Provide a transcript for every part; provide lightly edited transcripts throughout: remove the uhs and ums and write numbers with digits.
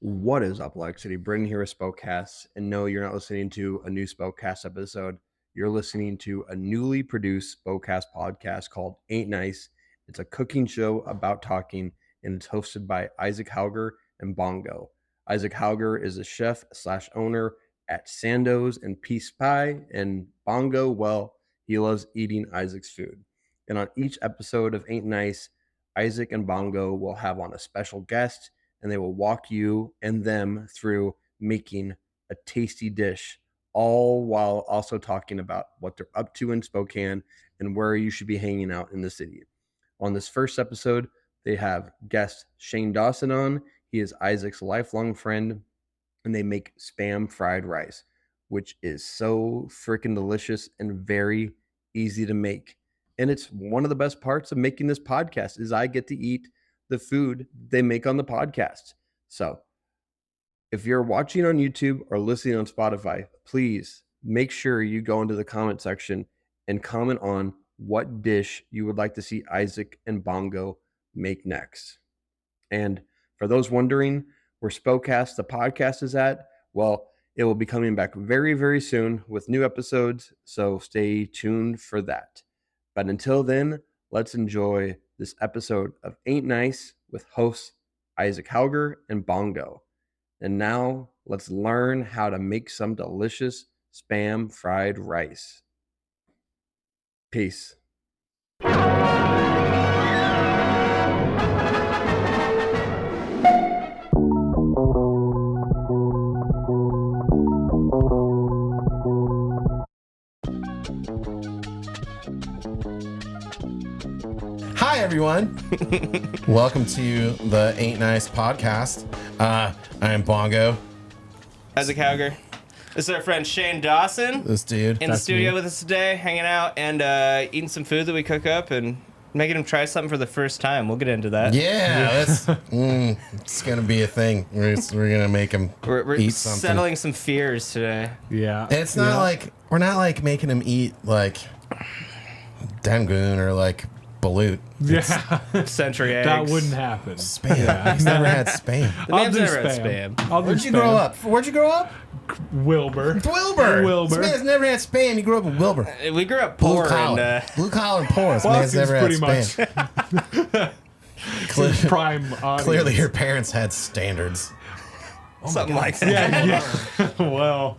What is up, Lexity? Brendan here with Spokast. And no, you're not listening to a new Spokast episode. You're listening to a newly produced Spokast podcast called Ain't Nice. It's a cooking show about talking, and it's hosted by Isaac Houger and Bongo. Isaac Houger is a chef / owner at Sandoz and Peace Pie, and Bongo, well, he loves eating Isaac's food. And on each episode of Ain't Nice, Isaac and Bongo will have on a special guest, and they will walk you and them through making a tasty dish, all while also talking about what they're up to in Spokane and where you should be hanging out in the city. On this first episode, they have guest Shane Dawson on. He is Isaac's lifelong friend, and they make Spam fried rice, which is so freaking delicious and very easy to make. And it's one of the best parts of making this podcast is I get to eat the food they make on the podcast. So if you're watching on YouTube or listening on Spotify, please make sure you go into the comment section and comment on what dish you would like to see Isaac and Bongo make next. And for those wondering where Spokast, the podcast, is at, well, it will be coming back very, very soon with new episodes. So stay tuned for that. But until then, let's enjoy this episode of Ain't Nice with hosts Isaac Houger and Bongo. And now let's learn how to make some delicious Spam fried rice. Peace. Hi, everyone. Welcome to the Ain't Nice podcast. I'm Bongo. Isaac Houger. This is our friend Shane Dawson. This dude. In the studio with us today, hanging out and eating some food that we cook up and making him try something for the first time. We'll get into that. Yeah, it's going to be a thing. We're going to make him We're eat something. settling some fears today. Yeah. It's not like, we're not like making him eat like dangoon or like balut. Yeah. Century eggs. That wouldn't happen. Spam. Yeah. He's never had Spam. The man's never had Spam. I'll do Where'd you Spam. grow up? Where'd you grow up? Wilbur. Wilbur. Wilbur. This man's never had Spam. He grew up in Wilbur. We grew up Blue poor collar. and Blue collar poor. This man's never had pretty Spam. much his prime audience. Clearly, your parents had standards. something like that. Yeah. Well,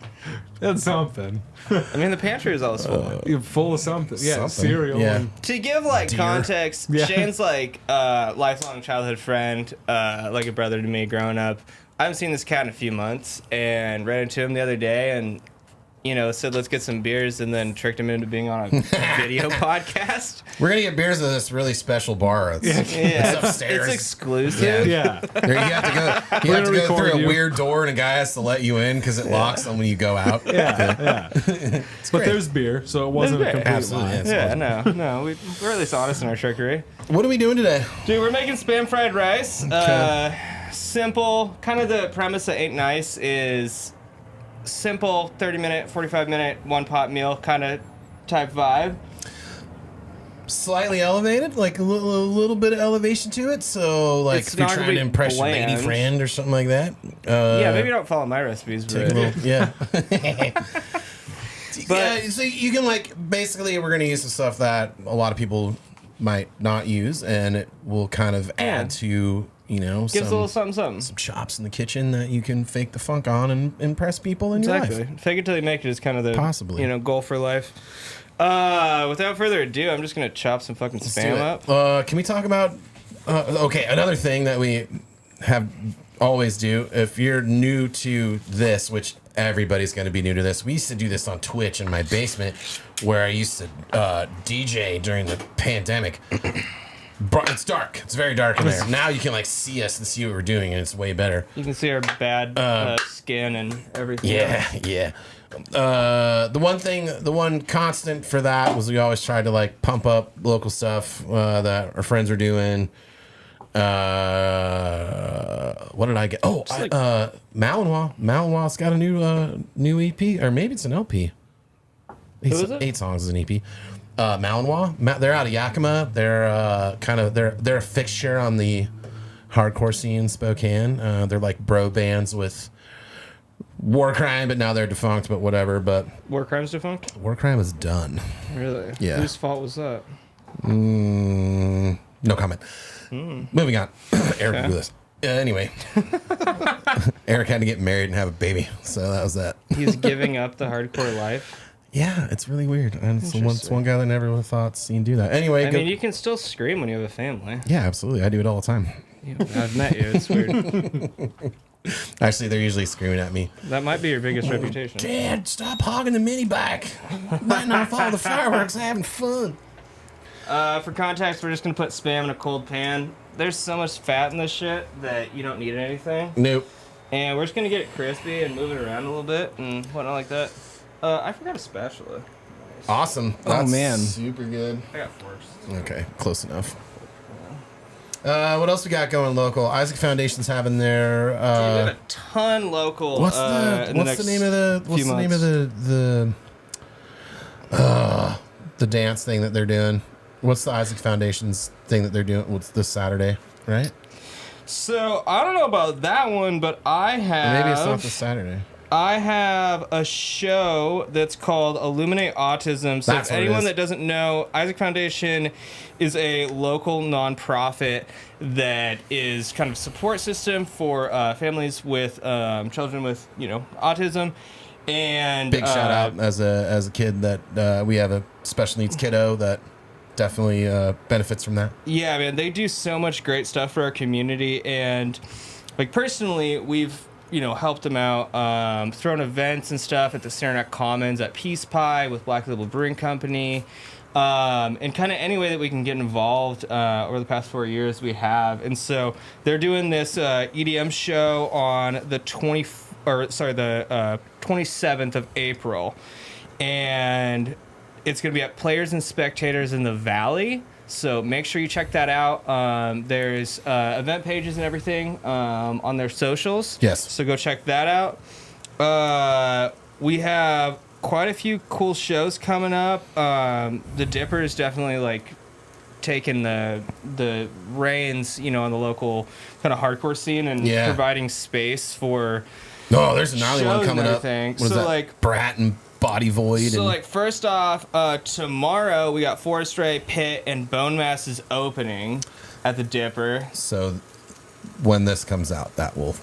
that's something. I mean, the pantry is always full. You're full of something. Yeah, Something. cereal. Yeah. And, To give like Deer. context, Yeah. Shane's like lifelong childhood friend, like a brother to me growing up. I haven't seen this cat in a few months, and ran into him the other day, and said let's get some beers, and then tricked him into being on a video podcast. We're gonna get beers at this really special bar. It's upstairs. It's exclusive. yeah. There you have to go. You have to go through a weird door, and a guy has to let you in because it locks them when you go out. Yeah. But there's beer, so it wasn't a There's beer. complete Absolutely. lie. It's Yeah, awesome. no, we're at least honest in our trickery. What are we doing today? Dude, we're making Spam fried rice. Okay. Simple. Kind of the premise that Ain't Nice is simple 30-minute, 45-minute, one-pot meal kind of type vibe. Slightly elevated, like a little bit of elevation to it. So, like, It's if you're not trying gonna to be impress your lady bland. friend or something like that. Yeah, maybe don't follow my recipes, Take a but little, yeah. But- Yeah, so you can basically we're gonna use some stuff that a lot of people might not use, and it will kind of add to gives a little some something. chops in the kitchen that you can fake the funk on and impress people in your Exactly. life. Fake it till you make it is kind of the Possibly. goal for life. Without further ado, I'm just gonna chop some fucking Let's do Spam it. up. Can we talk about? Okay, another thing that we have always do if you're new to this, which everybody's going to be new to this. We used to do this on Twitch in my basement, where I used to DJ during the pandemic. It's dark. It's very dark in there. Now you can see us and see what we're doing, and it's way better. You can see our bad skin and everything. Yeah. The one constant for that was we always tried to pump up local stuff that our friends were doing. What did I get? Oh, Malinois. Malinois got a new EP, or maybe it's an LP. Who is it? 8 songs is an EP. Malinois. They're out of Yakima. They're they're a fixture on the hardcore scene in Spokane. They're like bro bands with War Crime, but now they're defunct, but whatever. But War Crime's defunct? War Crime is done. Really? Yeah. Whose fault was that? No comment. Moving on. Eric will do this. Anyway, Eric had to get married and have a baby, so that was that. He's giving up the hardcore life. Yeah, it's really weird. And it's one guy that never would have thought seen do that. Anyway, I mean, you can still scream when you have a family. yeah, absolutely. I do it all the time. I've met you. It's weird. Actually, they're usually screaming at me. That might be your biggest reputation. Dad, stop hogging the mini bike. Lighting off all the fireworks and having fun. For context, we're just going to put Spam in a cold pan. There's so much fat in this shit that you don't need anything. Nope. And we're just going to get it crispy and move it around a little bit and whatnot like that. I forgot a spatula. Awesome. Oh, That's man. super good. I got forks. Okay, close enough. What else we got going local? Isaac Foundation's having their. We have a ton local. What's the name of the dance thing that they're doing? What's the Isaac Foundation's thing that they're doing? What's this Saturday, right? So I don't know about that one, but I have. Or maybe it's not this Saturday. I have a show that's called Illuminate Autism. So That's if what it anyone is. that doesn't know, Isaac Foundation is a local nonprofit that is kind of a support system for families with children with autism. And Big shout out as a kid that we have a special needs kiddo that definitely benefits from that. Yeah, man, they do so much great stuff for our community, and like personally, we've helped them out, thrown events and stuff at the Saranac Commons, at Peace Pie with Black Label Brewing Company, and kind of any way that we can get involved over the past 4 years we have. And so they're doing this EDM show on the 27th of April, and it's going to be at Players and Spectators in the Valley. So make sure you check that out. There's event pages and everything on their socials. Yes. So go check that out. We have quite a few cool shows coming up. The Dipper is definitely taking the reins, on the local kind of hardcore scene and providing space for. No, there's a gnarly one shows coming and up. What everything. is So, that? Brat and Body Void. So, and first off, tomorrow we got Forest Ray, Pit, and Bone Mass is opening at the Dipper. So when this comes out, that will.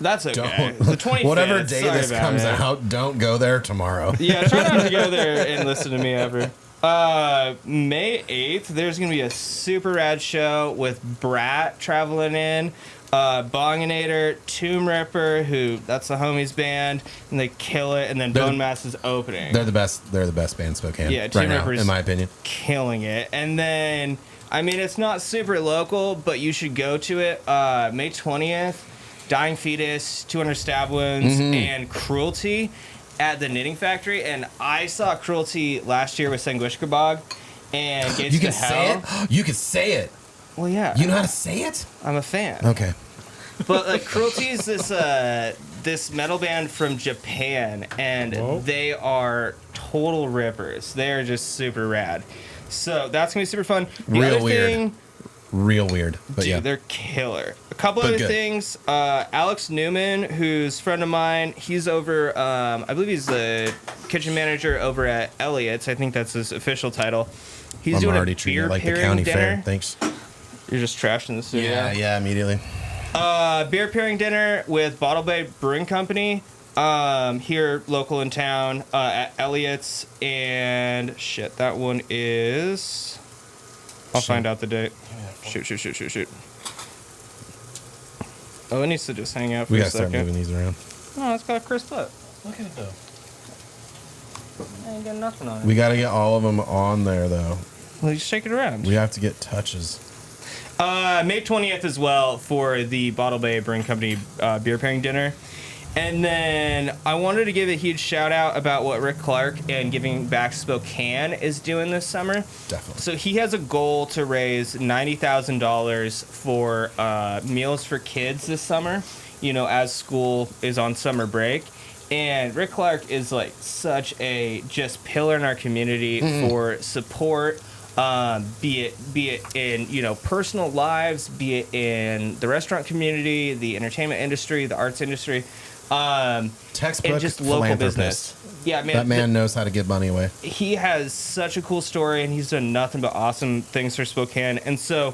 That's okay. Don't, The 25th. whatever day sorry this about comes it. out, don't go there tomorrow. Yeah, try not to go there and listen to me ever. May 8th, there's going to be a super rad show with Brat traveling in. Bonginator, Tomb Ripper, that's the homies band, and they kill it, and then Bone Mass is opening. They're the best band in Spokane. Yeah, right Tomb now, Ripper's in my opinion. killing it. And then, I mean, it's not super local, but you should go to it. May 20th, Dying Fetus, 200 Stab Wounds, and Cruelty at the Knitting Factory. And I saw Cruelty last year with Sanguishka Bog and Gates You to can say Hell. it? You can say it. Well, yeah. You know how to say it? I'm a fan. Okay. But Cruelty is this metal band from Japan, and they are total rippers. They are just super rad. So that's gonna be super fun. Real weird. Real weird. But Dude, yeah. they're killer. A couple But other good. things. Alex Newman, who's a friend of mine, he's over. I believe he's the kitchen manager over at Elliott's. I think that's his official title. He's I'm doing already a treating beer it like the pairing county dinner. fair. Thanks. You're just trashing the studio. Yeah, immediately. Beer pairing dinner with Bottle Bay Brewing Company here local in town at Elliott's, and shit, that one is. I'll find out the date. Shoot. Oh, it needs to just hang out for We a gotta start second. moving these around. Oh, it's got a crisp up. Look at it though. I ain't got nothing on it. We gotta get all of them on there though. Well, just shake it around. We have to get touches. May 20th as well for the Bottle Bay Brewing Company beer pairing dinner. And then I wanted to give a huge shout out about what Rick Clark and Giving Back Spokane is doing this summer. Definitely. So he has a goal to raise $90,000 for meals for kids this summer, as school is on summer break. And Rick Clark is such a just pillar in our community for support be it in, you know, personal lives, be it in the restaurant community, the entertainment industry, the arts industry, Textbook and just local philanthropist. business. Yeah, man. That man knows how to give money away. He has such a cool story, and he's done nothing but awesome things for Spokane. And so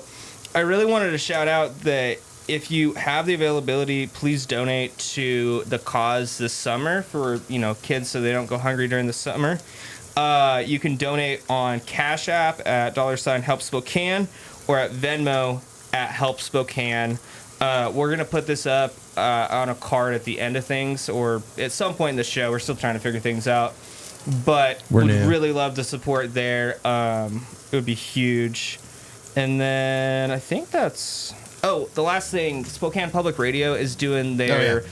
I really wanted to shout out that if you have the availability, please donate to the cause this summer for, you know, kids so they don't go hungry during the summer. You can donate on Cash App at $Help Spokane or at Venmo at Help Spokane. We're going to put this up on a card at the end of things or at some point in the show. We're still trying to figure things out. But We're would new. really love the support there. It would be huge. And then I think that's... Oh, the last thing, Spokane Public Radio is doing their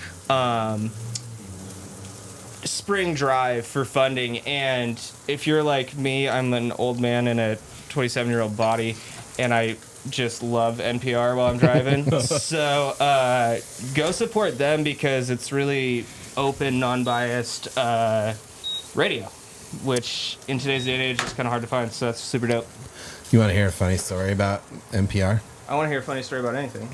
spring drive for funding. And if you're like me, I'm an old man in a 27-year-old body, and I just love NPR while I'm driving. So go support them because it's really open, non-biased radio, which in today's day and age is kind of hard to find. So that's super dope. You want to hear a funny story about NPR? I want to hear a funny story about anything.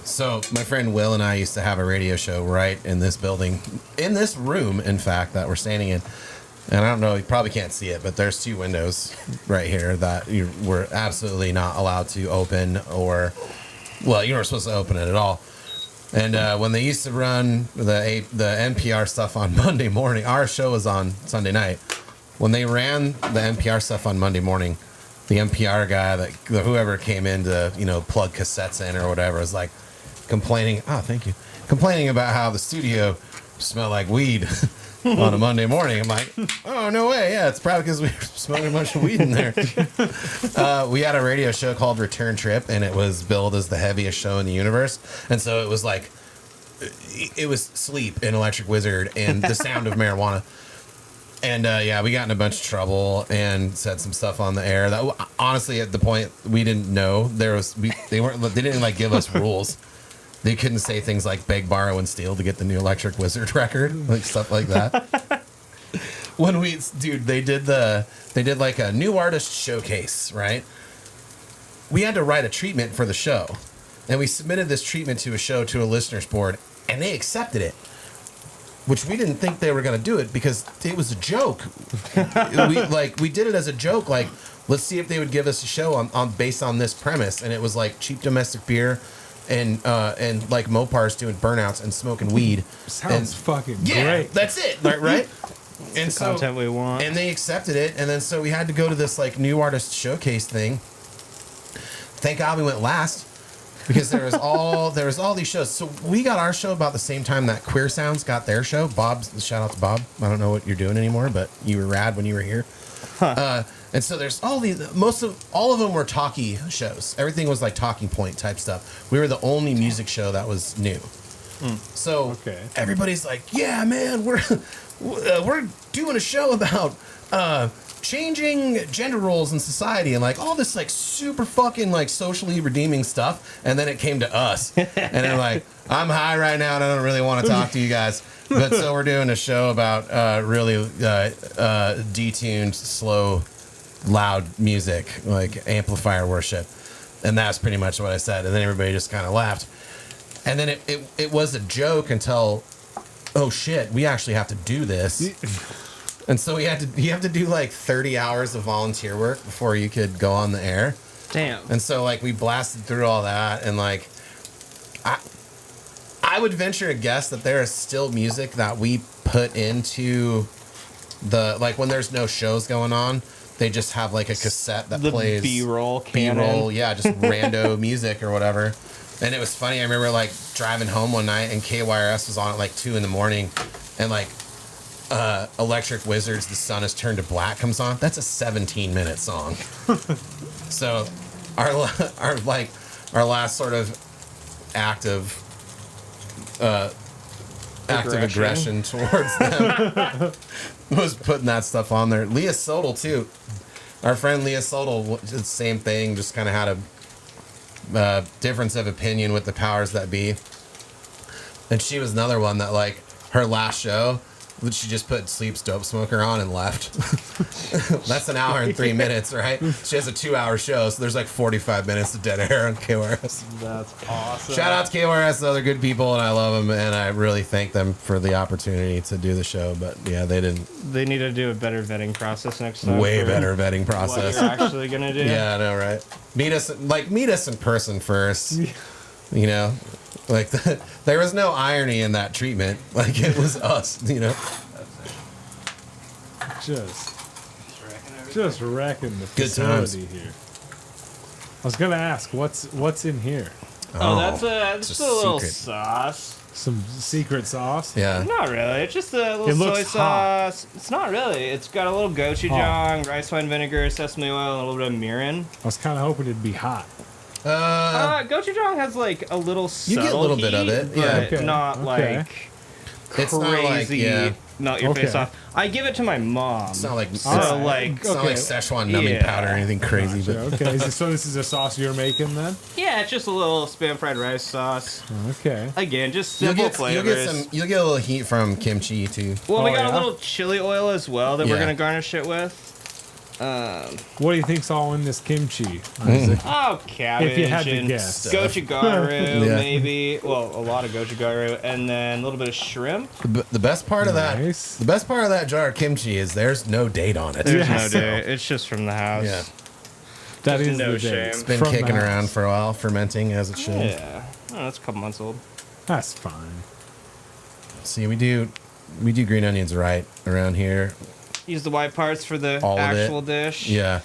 So my friend Will and I used to have a radio show right in this building, in this room, in fact, that we're standing in. And I don't know, you probably can't see it, but there's 2 windows right here that you were absolutely not allowed to open or, well, you weren't supposed to open it at all. And when they used to run the NPR stuff on Monday morning, our show was on Sunday night. When they ran the NPR stuff on Monday morning, the NPR guy, that whoever came in to, you know, plug cassettes in or whatever, was like complaining about how the studio smelled like weed on a Monday morning. I'm like, oh, no way. Yeah, it's probably because we were smoking a bunch of weed in there. We had a radio show called Return Trip, and it was billed as the heaviest show in the universe. And so it was like, it was Sleep and Electric Wizard and The Sound of Marijuana. And yeah, we got in a bunch of trouble and said some stuff on the air that honestly, at the point, we didn't know they didn't like give us rules. They couldn't say things like beg, borrow, and steal to get the new Electric Wizard record, like stuff like that. They did like a new artist showcase, right? We had to write a treatment for the show, and we submitted this treatment to a listeners board, and they accepted it. Which we didn't think they were going to do it because it was a joke. we did it as a joke. Like, let's see if they would give us a show on based on this premise. And it was like cheap domestic beer and like Mopars doing burnouts and smoking weed. Sounds fucking Yeah, great. that's it. Right? And so, Content we want. and they accepted it. And then so we had to go to this like new artist showcase thing. Thank God we went last. Because there was all these shows. So we got our show about the same time that Queer Sounds got their show. Shout out to Bob. I don't know what you're doing anymore, but you were rad when you were here. And so there's all of them were talkie shows. Everything was like talking point type stuff. We were the only music show that was new. So everybody's like, yeah, man, we're doing a show about changing gender roles in society and like all this like super fucking like socially redeeming stuff. And then it came to us, and I'm like, I'm high right now and I don't really want to talk to you guys, but so we're doing a show about really detuned, slow, loud music, like amplifier worship. And that's pretty much what I said, and then everybody just kind of laughed. And then it was a joke until, oh shit, we actually have to do this. And so you have to do like 30 hours of volunteer work before you could go on the air. Damn. And so like we blasted through all that, and like I would venture to guess that there is still music that we put into the, like when there's no shows going on, they just have like a cassette that plays B-roll canon. yeah, just rando music or whatever. And it was funny. I remember like driving home one night and KYRS was on at like 2 a.m. and like Electric Wizards, The Sun Has Turned to Black comes on. That's a 17-minute song. So our last sort of act of aggression towards them was putting that stuff on there. Leah Sodal too. Our friend Leah Sodal, the same thing, just kind of had a difference of opinion with the powers that be. And she was another one that like her last show, She just put Sleep's dope smoker on and left. That's an hour and 3 minutes, right? She has a 2-hour show, so there's like 45 minutes of dead air on KORS. That's awesome. Shout out to KORS, they're good people, and I love them, and I really thank them for the opportunity to do the show. But yeah, they didn't. They need to do a better vetting process next time. Way better vetting What process. you're actually gonna do. Yeah, I know, right? Meet us in person first. You know, like there was no irony in that treatment. Like it was us. You know, Just wrecking the Good times. facility here. I was gonna ask, what's in here? Oh, that's it's just a a little secret. sauce. Some secret sauce? Yeah. Not really. It's just a little It soy looks hot. sauce. It's not really. It's got a little gochujang, rice wine vinegar, sesame oil, and a little bit of mirin. I was kind of hoping it'd be hot. Gochujang has like a little You subtle get a little bit of heat, it, yeah. but Okay, not okay. like It's crazy. not like, yeah. Melt your face Okay. off. I give it to my mom. It's not like so Alright. like it's not like Okay. Szechuan numbing Yeah. powder or anything crazy, but Okay, so this is a sauce you're making then? yeah, it's just a little spam fried rice sauce. Okay. Again, just you'll simple get flavors. you'll get a little heat from kimchi too. Well, we Oh, got yeah? a little chili oil as well that we're Yeah. gonna garnish it with. What do you think's all in this kimchi, Isaac? Oh, cabbage If you had to and guess. gochugaru, Yeah. maybe. Well, a lot of gochugaru, and then a little bit of shrimp. The best part of Nice. the best part of that jar of kimchi is there's no date on it. There's Yeah. no day. It's just from the house. Yeah, That Just is no the shame. date. It's been From the kicking house. around for a while, fermenting as it should. Yeah. Oh, that's a couple months old. That's fine. See, we do green onions right around here. Use the white parts for the All of it. actual dish. Yeah,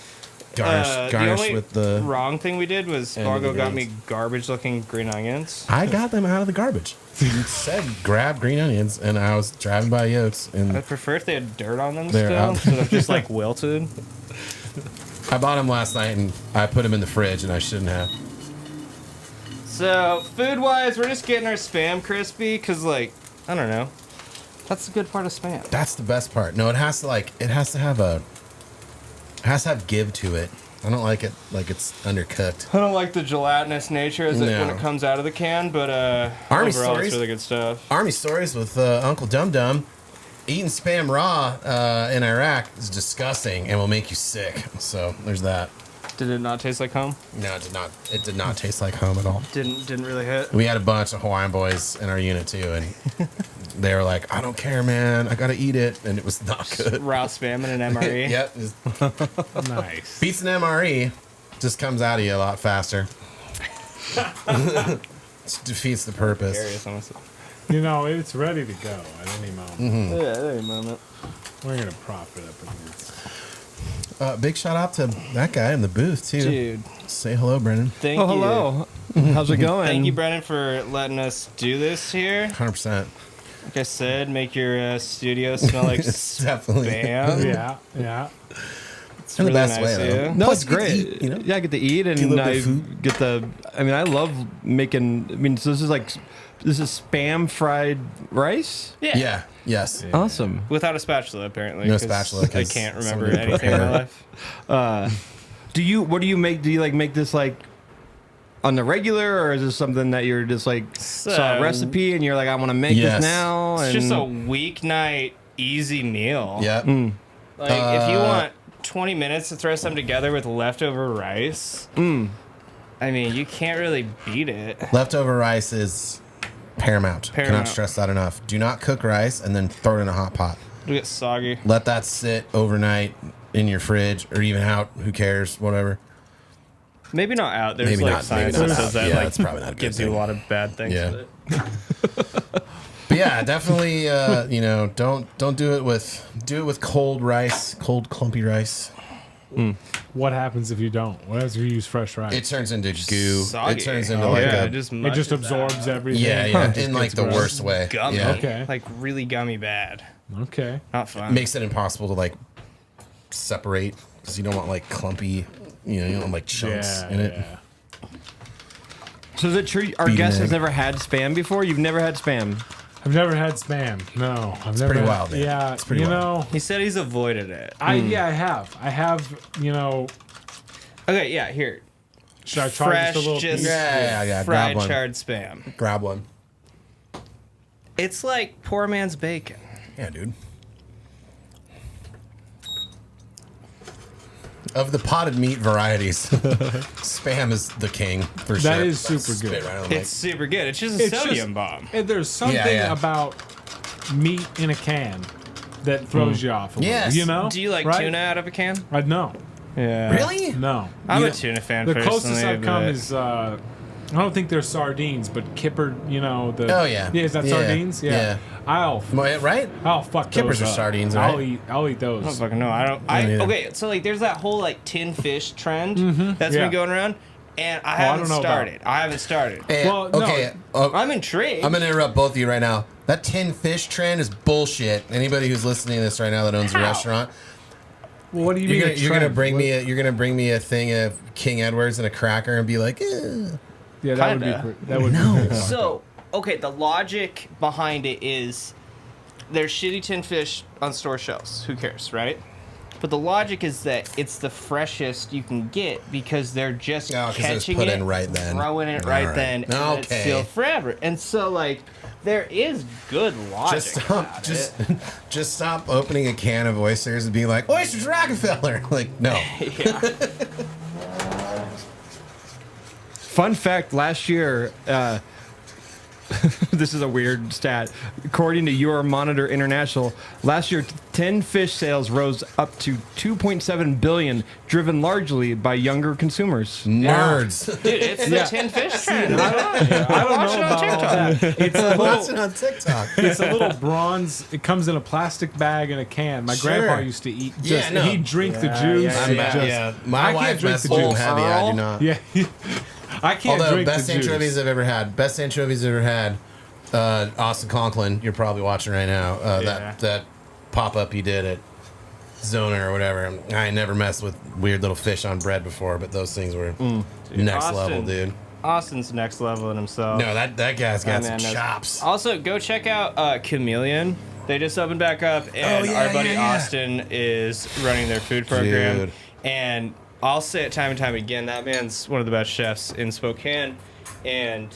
garnish The only with the. wrong thing we did was And Bongo the got greens. me garbage-looking green onions. I got them out of the garbage. You said grab green onions, and I was driving by Yotes, and I'd prefer if they had dirt on them They're still, out. instead of just like wilted. I bought them last night, and I put them in the fridge, and I shouldn't have. So, food-wise, we're just getting our Spam crispy, because, like, I don't know. That's the good part of Spam. That's the best part. No, it has to have give to it. I don't like it like it's undercooked. I don't like the gelatinous nature as it, when No. it comes out of the can, but Army overall, stories. it's really good stuff. Army stories with Uncle Dum Dum. Eating Spam raw in Iraq is disgusting and will make you sick. So there's that. Did it not taste like home? No, it did not. It did not taste like home at all. Didn't really hit. We had a bunch of Hawaiian boys in our unit too, and they were like, "I don't care, man. I gotta eat it," and it was not good. Raw Spam and an MRE. Yep, it Nice. beats an MRE. Just comes out of you a lot faster. It defeats the purpose. Hilarious, honestly. You know, it's ready to go at any moment. Yeah, there you moment. We're going to prop it up against. Big shout out to that guy in the booth too. Dude, Say hello, Brendan. thank Oh, you. hello. How's it going? Thank you, Brendan, for letting us do this here. 100%. Like I said, make your studio smell like It's definitely Spam. Yeah, yeah. It's in the really best nice way, of though. you. No, Plus, it's you get to great. eat, you know? Yeah, I get to eat, Get a and little bit I of food. get the. I mean, I love making. I mean, so this is Spam fried rice. Yeah. Yes. Awesome. Without a spatula, apparently. No 'cause spatula, I 'cause can't remember somebody anything in my prepared. life. What do you make? Do you like make this like on the regular, or is this something that you're just like saw a So- recipe and you're like, I want to make Yes. this now? It's And just a weeknight easy meal. Yep. Like, if you want 20 minutes to throw something together with leftover rice, I mean, you can't really beat it. Leftover rice is paramount. Cannot Paramount. stress that enough. Do not cook rice and then throw it in a hot pot. It'll get soggy. Let that sit overnight in your fridge or even out. Who cares? Whatever. Maybe not out. There's Maybe like not- science maybe that not says out. that Yeah, like that's probably not a good gives you a thing. lot of bad things. Yeah. with it. But yeah, definitely. Don't do it with cold rice, cold clumpy rice. What happens if you don't? What happens if you use fresh rice? It turns into goo. Soggy. It turns into Oh, like yeah, a it just it just absorbs everything. yeah, Just in like gets the gross. worst way. gummy. Yeah. Okay. Like really gummy bad. Okay. Not fun. Makes it impossible to like separate because you don't want like clumpy. You don't want like chunks Yeah, in it. yeah. so is it true? Our Beat an guest has egg. never had Spam before. You've never had Spam. I've never had Spam. No, I've never. pretty had- wild, man. Yeah, It's pretty you wild. know, He said he's avoided it. I have. I have. You know, Okay, yeah, here. should I try Fresh, just a little just piece? Yeah. fried Grab one. charred spam. Grab one. It's like poor man's bacon. Yeah, dude. Of the potted meat varieties, Spam is the king for sure. That is super good. Right on the It's super good. It's just a It's sodium just- bomb. And there's something yeah. about meat in a can that throws you off a little, Yes. you know? Do you like Right? tuna out of a can? No. Yeah. Really? No. I'm You a know, tuna fan The personally. closest I've come but- is, I don't think they're sardines, but kipper, you know, the... Oh, yeah. Yeah, is that Yeah. sardines? Yeah. I'll Right? fuck Kippers those are up. sardines, right? I'll eat I those. don't fucking know. I don't. neither. Okay, so like, there's that whole like tin fish trend that's Yeah. been going around, and I I haven't don't know about started. I haven't started. Hey, Well, no. okay. I'm intrigued. I'm gonna interrupt both of you right now. That tin fish trend is bullshit. Anybody who's listening to this right now that owns a How? restaurant, Well, what do you you're mean? gonna, you're gonna bring me a thing of King Edwards and a cracker and be like, Yeah, that would be... Kinda. That would No. be pretty So, okay, the logic behind it is there's shitty tin fish on store shelves. Who cares, right? But the logic is that it's the freshest you can get because they're just Oh, 'cause it was catching put it, in right then. throwing it All right right. then, and it's Okay. sealed forever. And so, like, there is good logic. just stop, about it. just stop opening a can of oysters and being like, oysters Rockefeller. Like, no. Yeah. Fun fact: last year, this is a weird stat. According to Euromonitor International, last year 10 fish sales rose up to 2.7 billion, driven largely by younger consumers. Nerds. Dude, it's the tin fish trend. I don't watch it know on about all TikTok. that. It's a Watch little... it on TikTok. It's a little bronze. It comes in a plastic bag in a can. My Sure. grandpa used to eat. Yeah, Just no. he'd drink the Yeah, juice. yeah, and yeah. just- Yeah, I my can't wife drink messes the with juice. heavy. I do Earl? not. Yeah, I can't Although drink best the anchovies juice. I've ever had. Best anchovies I've ever had. Austin Conklin, you're probably watching right now. Yeah. That pop up he did at Zona or whatever. I never messed with weird little fish on bread before, but those things were next Austin- level, dude. Austin's next level in himself. No, that guy's got That some man knows. chops. Also, go check out Chameleon. They just opened back up, and yeah, our buddy yeah, yeah. Austin is running their food program. Dude. And I'll say it time and time again, that man's one of the best chefs in Spokane. And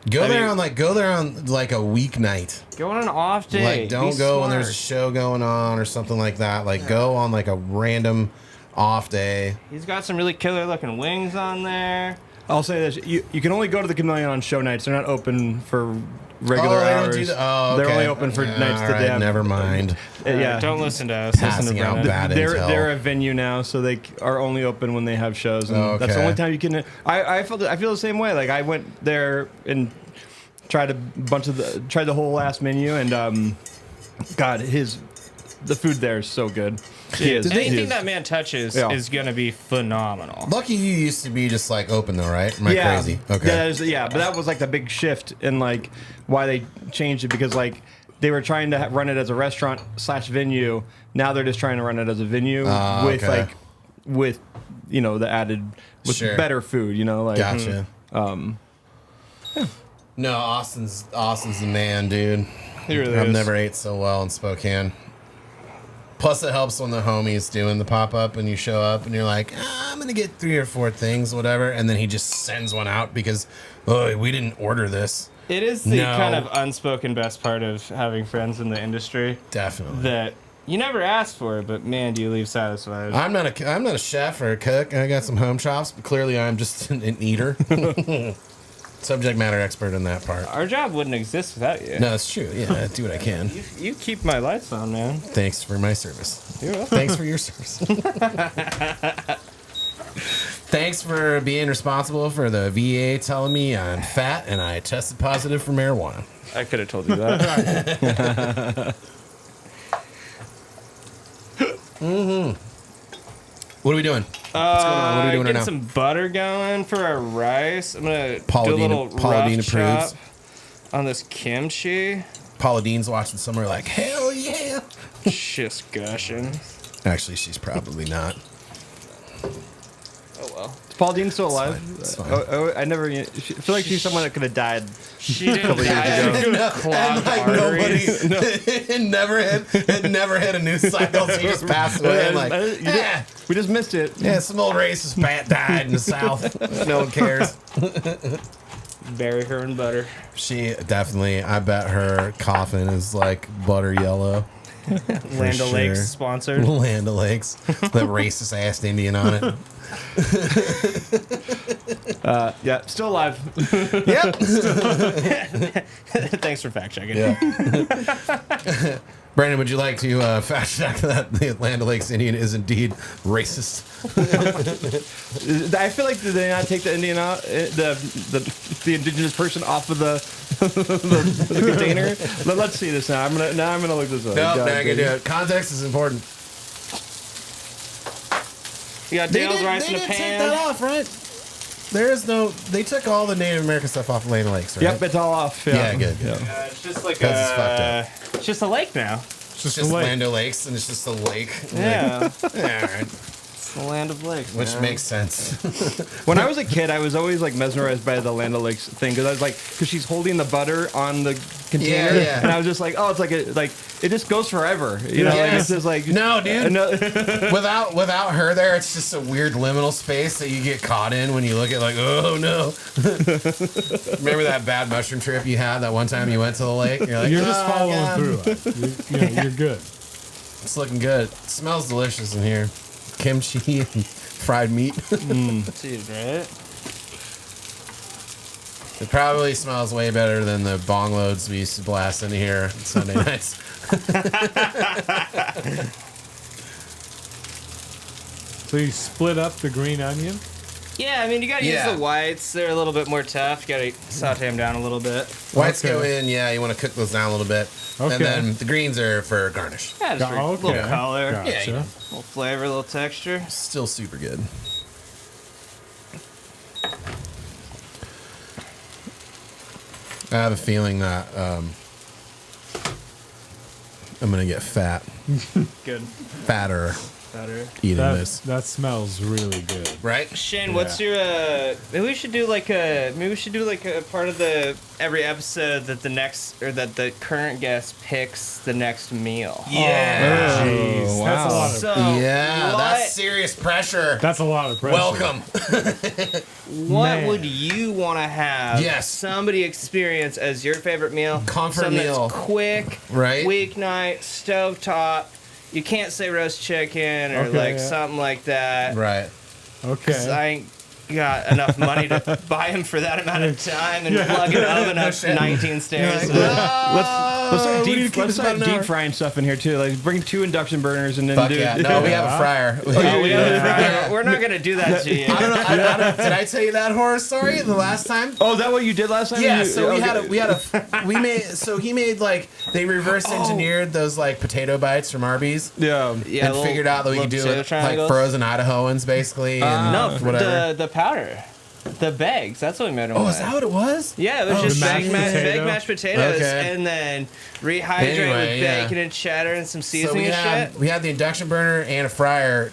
Go I there mean- on like a weeknight. go on an off day. Like don't Be go when there's a smart. show going on or something like that. Like go on like a random off day. He's got some really killer looking wings on there. I'll say this: you can only go to the Chameleon on show nights. They're not open for regular they don't hours. do that. They're Okay. only open for nights All that right, they have. never mind. Yeah, Don't listen to us. Listen to Passing out Brennan. bad they're intel. a venue now, so they are only open when they have shows, and that's the Okay. only time you can. I feel the same way. Like I went there and tried the whole last menu, and God, the food there is so good. He is. Anything that man touches Yeah. is going to be phenomenal. Lucky you used to be just like open though, right? Am I yeah, crazy? Okay. But that was like the big shift in like why they changed it, because like they were trying to run it as a restaurant / venue. Now they're just trying to run it as a venue with okay. with the added with Sure. better food. Like Gotcha. No, Austin's the man, dude. He really I've is. never ate so well in Spokane. Plus, it helps when the homie's doing the pop up and you show up and you're like, I'm gonna get 3 or 4 things, whatever, and then he just sends one out because, oh, we didn't order this. It is the No. kind of unspoken best part of having friends in the industry Definitely. that you never asked for, but man, do you leave satisfied. I'm not a chef or a cook. I got some home chops, but clearly I'm just an eater. Subject matter expert in that part. Our job wouldn't exist without you. No, it's true. Yeah, I do what I can. You keep my lights on, man. Thanks for my service. You're welcome. Thanks for your service. Thanks for being responsible for the VA telling me I'm fat and I tested positive for marijuana. I could have told you that. What are we doing? What's going on? What are we doing right Get now? some butter going for our rice. I'm gonna Paula do a Dean- little Paula Dean rough chop approves. on this kimchi. Paula Dean's watching somewhere like, hell yeah. Just gushing. Actually, she's probably not. Oh well. Is Paul Dean still alive? It's fine. I never I feel like she's someone that could have died. She didn't Couple years die ago. of clogged arteries. it never hit a news cycle. She just passed away. I'm like, We just missed it. yeah, some old racist bat died in the South. No one cares. Bury her in butter. She definitely, I bet her coffin is like butter yellow. Land O'Lakes sure. sponsored. Land O'Lakes. The racist ass Indian on it. Yeah, still alive. Yep. Thanks for fact checking. Yeah. Brandon, would you like to fact check that the Land O'Lakes Indian is indeed racist? I feel like did they not take the Indian out, the indigenous person off of the the container? Let's see this now. I'm gonna look this up. No, God, I can do it. Context is important. You got Dale's rice in a take pan. that off, right? There is no. They took all the Native American stuff off of Land O'Lakes, right? Yep, it's all off. Yeah, good. It's just like Because it's fucked it's just a lake now. It's just Land O'Lakes, and it's just a lake. Yeah, Yeah, all right. it's the land of lakes. Which man. makes sense. When I was a kid, I was always like mesmerized by the Land O'Lakes thing because I was like, because she's holding the butter on the container, Yeah. and I was just like, oh, it's like it just goes forever, you know? Like, Yes. it's just like No, dude. no, Without her there, it's just a weird liminal space that you get caught in when you look at like, oh no. Remember that bad mushroom trip you had that one time you went to the lake? You're like, You're just "Oh, following God." through it. You're good. It's looking good. It smells delicious in here. Kimchi and fried meat. Dude, right? It probably smells way better than the bong loads we used to blast in here on Sunday nights. So you split up the green onion. Yeah, I mean, you gotta Yeah. use the whites. They're a little bit more tough. You gotta saute them down a little bit. Whites Okay. go in, yeah, you want to cook those down a little bit. Okay. And then the greens are for garnish. Yeah, just for a Okay. little color, Gotcha. Yeah, you know. little flavor, a little texture. Still super good. I have a feeling that I'm going to get fat. Good. Fatter Better. eating this. That smells really good. Right? Shane, what's your maybe we should do like a part of the every episode that the current guest picks the next meal. Yeah. Jeez, wow. that's a lot of So Yeah, what, that's serious pressure. that's a lot of pressure. Welcome. what Man. would you want to have Yes. somebody experience as your favorite meal? Comfort Something meal. that's quick, Right. weeknight, stovetop. You can't say roast chicken or Okay, like yeah. something like that. Right. 'Cause Okay. I ain't got enough money to buy him for that amount of time and plug an oven up 19 stairs. let's start we need to keep let's this about start an hour. deep frying stuff in here too. Like bring 2 induction burners and then Fuck do yeah. No, we have a fryer. We're not gonna do that to you. I don't know. I don't, did I tell you that horror story the last time? Oh, is that what you did last time? Yeah, You- so okay. he made like they reverse engineered those like potato bites from Arby's Yeah. Yeah, and little- figured out that we little could do potato it like triangles. frozen Idahoans basically and No, whatever. the powder, the bags. That's what we made them Oh, with. is that what it was? Yeah, it was Oh, just the baked mashed potato? baked mashed potatoes, Okay. and then rehydrate Anyway, with yeah. bacon and cheddar and some So seasoning and shit. we had the induction burner and a fryer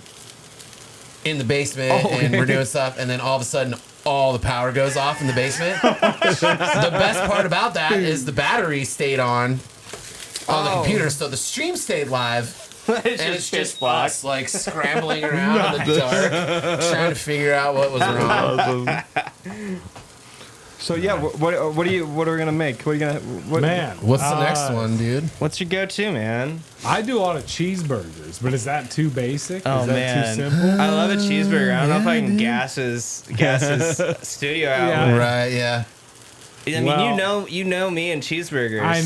in the basement and we're doing stuff and then all of a sudden all the power goes off in the basement. The best part about that is the battery stayed on the computer, so the stream stayed live. It's And it's pitch just black. us like scrambling around in the dark, trying to figure out what was wrong. So yeah, what are we gonna make? What are you gonna? What, Man, What's the next one, dude? What's your go-to, man? I do a lot of cheeseburgers, but is that too basic? Oh is that man, too simple? I love a cheeseburger. I don't know if I can dude. gas his studio out. Yeah. Right, yeah. I mean, Well- you know me and cheeseburgers. I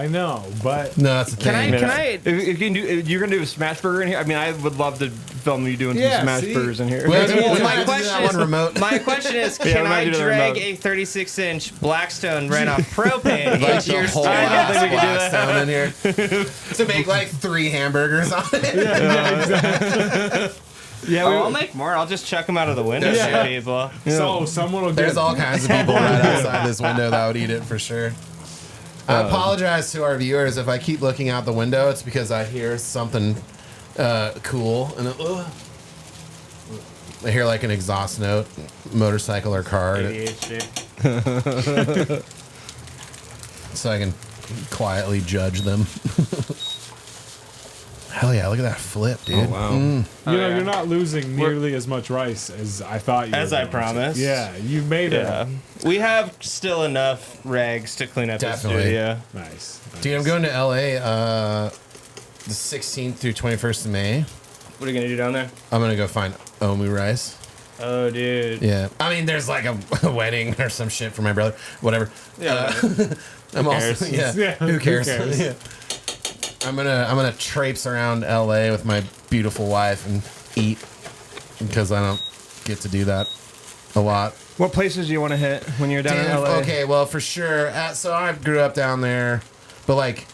know, but No, that's the Can thing. I? If you can do, if you're gonna do a smash burger in here. I mean, I would love to film you doing Yeah, some smash see? burgers in here. Well, Well, we my might have to do question that is- one remote. My question is, Yeah, can we might I do the drag remote. a 36-inch Blackstone right off propane Like into your the whole studio? ass think we can do blast down in here to make like 3 hamburgers on it. Yeah, Oh, I'll make more. I'll just chuck them out of the window Yeah. for people. so someone will There's get all kinds of people right outside this window that would eat it for sure. I apologize to our viewers if I keep looking out the window. It's because I hear something cool and I hear like an exhaust note, motorcycle or car, ADHD. so I can quietly judge them. Hell yeah! Look at that flip, dude. wow. you know, yeah. you're not losing nearly as much rice as I thought you As were I going to. promised. Yeah, you made Yeah. it. We have still enough rags to clean up Definitely. the studio. Nice. Dude, I'm going to LA the 16th through 21st of May. What are you gonna do down there? I'm gonna go find omu rice. Oh, dude. Yeah, I mean, there's like a wedding or some shit for my brother. Whatever. Yeah. I'm also cares? yeah. Who cares? Yeah. I'm gonna traipse around LA with my beautiful wife and eat because I don't get to do that a lot. What places do you want to hit when you're down in LA? Okay, well, for sure. So I grew up down there, but like,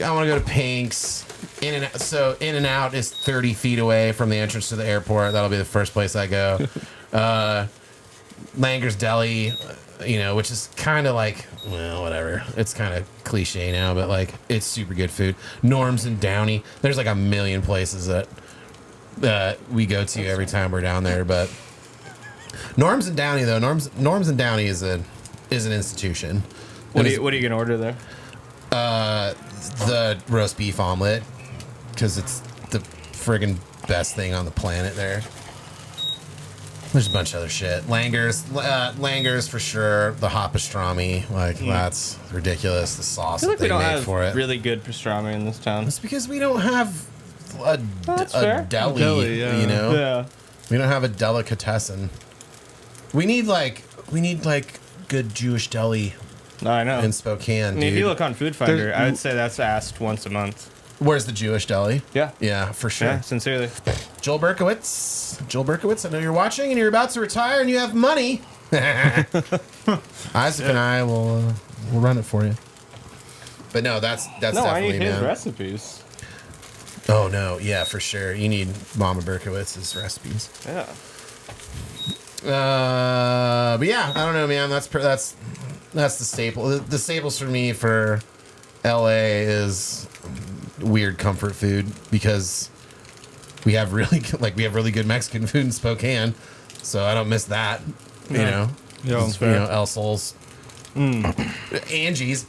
I want to go to Pink's. In and Out is 30 feet away from the entrance to the airport. That'll be the first place I go. Langer's Deli, which is kind of like, well, whatever. It's kind of cliche now, but like, it's super good food. Norm's and Downey. There's like a million places that we go to every time we're down there, but Norm's and Downey though. Norm's and Downey is an institution. What are you gonna order there? The roast beef omelet, because it's the friggin' best thing on the planet there. There's a bunch of other shit. Langer's for sure. The hot pastrami, that's ridiculous. The sauce that they make for it. Really good pastrami in this town. It's because we don't have a deli, yeah. Yeah. We don't have a delicatessen. We need good Jewish deli I know. in Spokane. I mean, if you look on Food Finder, I would say that's asked once a month. Where's the Jewish deli? Yeah. Yeah, for sure. Yeah, sincerely. Joel Berkowitz, I know you're watching and you're about to retire and you have money. Isaac and I will run it for you. But no, that's No, definitely, I need his man. recipes. Oh no, yeah, for sure. You need Mama Berkowitz's recipes. Yeah. But yeah, I don't know, man. That's the staple. The staples for me for LA is weird comfort food because we have really good Mexican food in Spokane, so I don't miss that. Yeah, that's fair. El Sol's. Angie's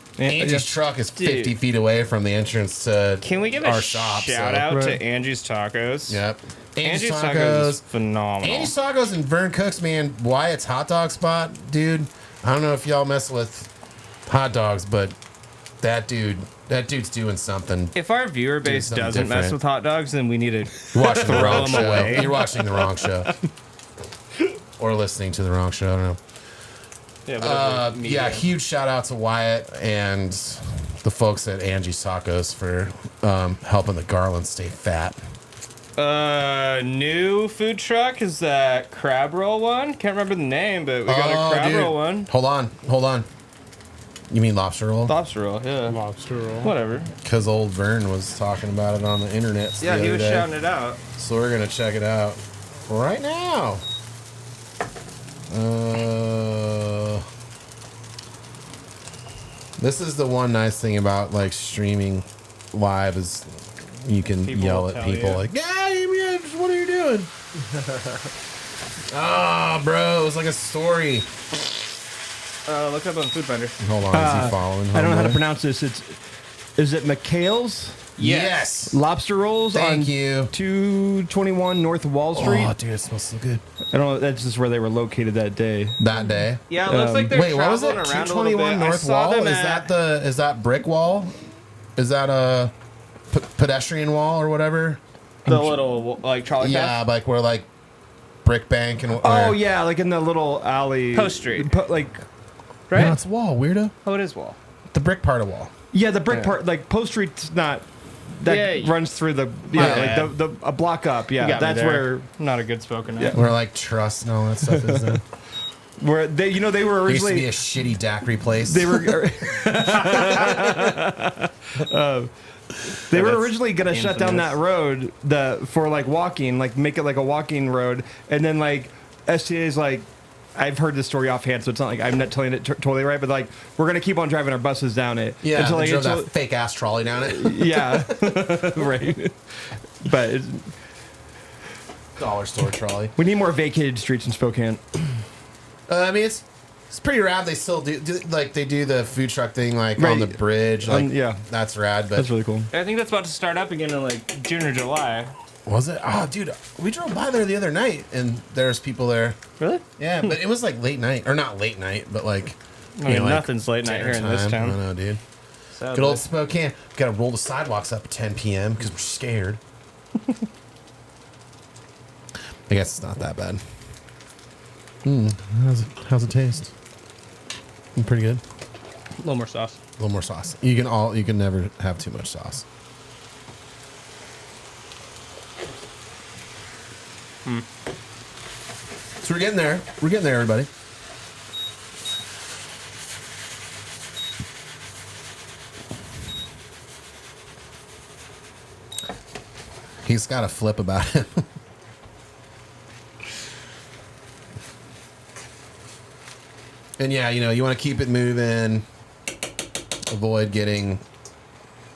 truck is 50 feet away from the entrance to Can we give our a shop. shout out to Angie's Tacos? Yep. Angie's Tacos is phenomenal. Angie's Tacos and Vern Cooks, man. Wyatt's hot dog spot, dude. I don't know if y'all mess with hot dogs, but that dude's doing something. If our viewer base something doesn't mess different. with hot dogs, then we need to You're watching the wrong them show. away. You're watching the wrong show. Or listening to the wrong show. I don't know. Yeah, Huge shout out to Wyatt and the folks at Angie's Tacos for helping the Garlands stay fat. New food truck is that crab roll one. Can't remember the name, but we got a crab roll one. Hold on. You mean lobster roll? Lobster roll, yeah. Lobster roll. Whatever. Because old Vern was talking about it on the internet. Yeah, he was shouting it out. So we're gonna check it out right now. This is the one nice thing about like streaming live is you can People yell will at tell people you. like, "Yeah, what are you doing?" Bro, it's like a story. Look up on Food Finder. Hold on, is he following? I don't know how to homeboy? pronounce this. Is it McHale's Yes. Lobster Rolls Thank on you. 221 North Wall Street? Oh, dude, it smells so good. I don't know. That's just where they were located that day. That day. Yeah, it looks like they're Wait, what was it? traveling around a little bit. 221 North I saw Wall? them Is that brick wall? Is that a pedestrian wall or whatever? the little like trolley Yeah, path? like where like brick bank and. Oh yeah, like in the little alley. Post Street. Like Right? No, it's a wall, weirdo. Oh, it is wall. The brick part of wall. yeah, the brick Yeah. part. Like Post Street's not. That Yeah, runs through the bad. like the a block up. You Yeah, got me that's there. where Not a good spoken. Yeah. Where like trust and all that stuff is. There. where they they were There used to originally be a shitty daiquiri place. they were they were that's originally gonna shut down infamous. that road for like walking, like make it like a walking road, and then like STA's like. I've heard this story offhand, so it's not like I'm not telling it totally right, but like we're gonna keep on driving our buses down it. Yeah, until, they like, drove that fake ass trolley down it. yeah, right. But Dollar store trolley. we need more vacated streets in Spokane. I mean, it's pretty rad. They still do they do the food truck thing like on the Right. bridge. Like Yeah. that's rad. But That's really cool. I think that's about to start up again in like June or July. was it? Oh, dude, we drove by there the other night and there's people there. Really? Yeah, but it was like late night or not late night, but like I mean, nothing's late night here in this I town. don't know, dude. Good old Spokane. Got to roll the sidewalks up at 10 p.m. because we're scared. I guess it's not that bad. How's it taste? Pretty good. A little more sauce. A little more sauce. You can never have too much sauce. So we're getting there. We're getting there, everybody. He's got a flip about him. And yeah, you want to keep it moving. Avoid getting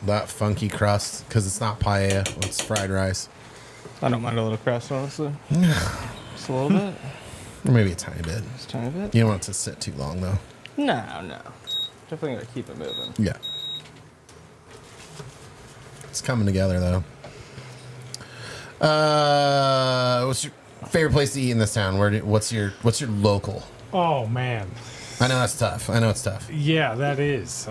that funky crust because it's not paella. It's fried rice. I don't mind a little crust, honestly. Just a little bit. Or maybe a tiny bit. Just a tiny bit. You don't want it to sit too long, though. No. Definitely gotta keep it moving. Yeah. It's coming together, though. What's your favorite place to eat in this town? What's your local? Oh man. I know that's tough. I know it's tough. Yeah, that is.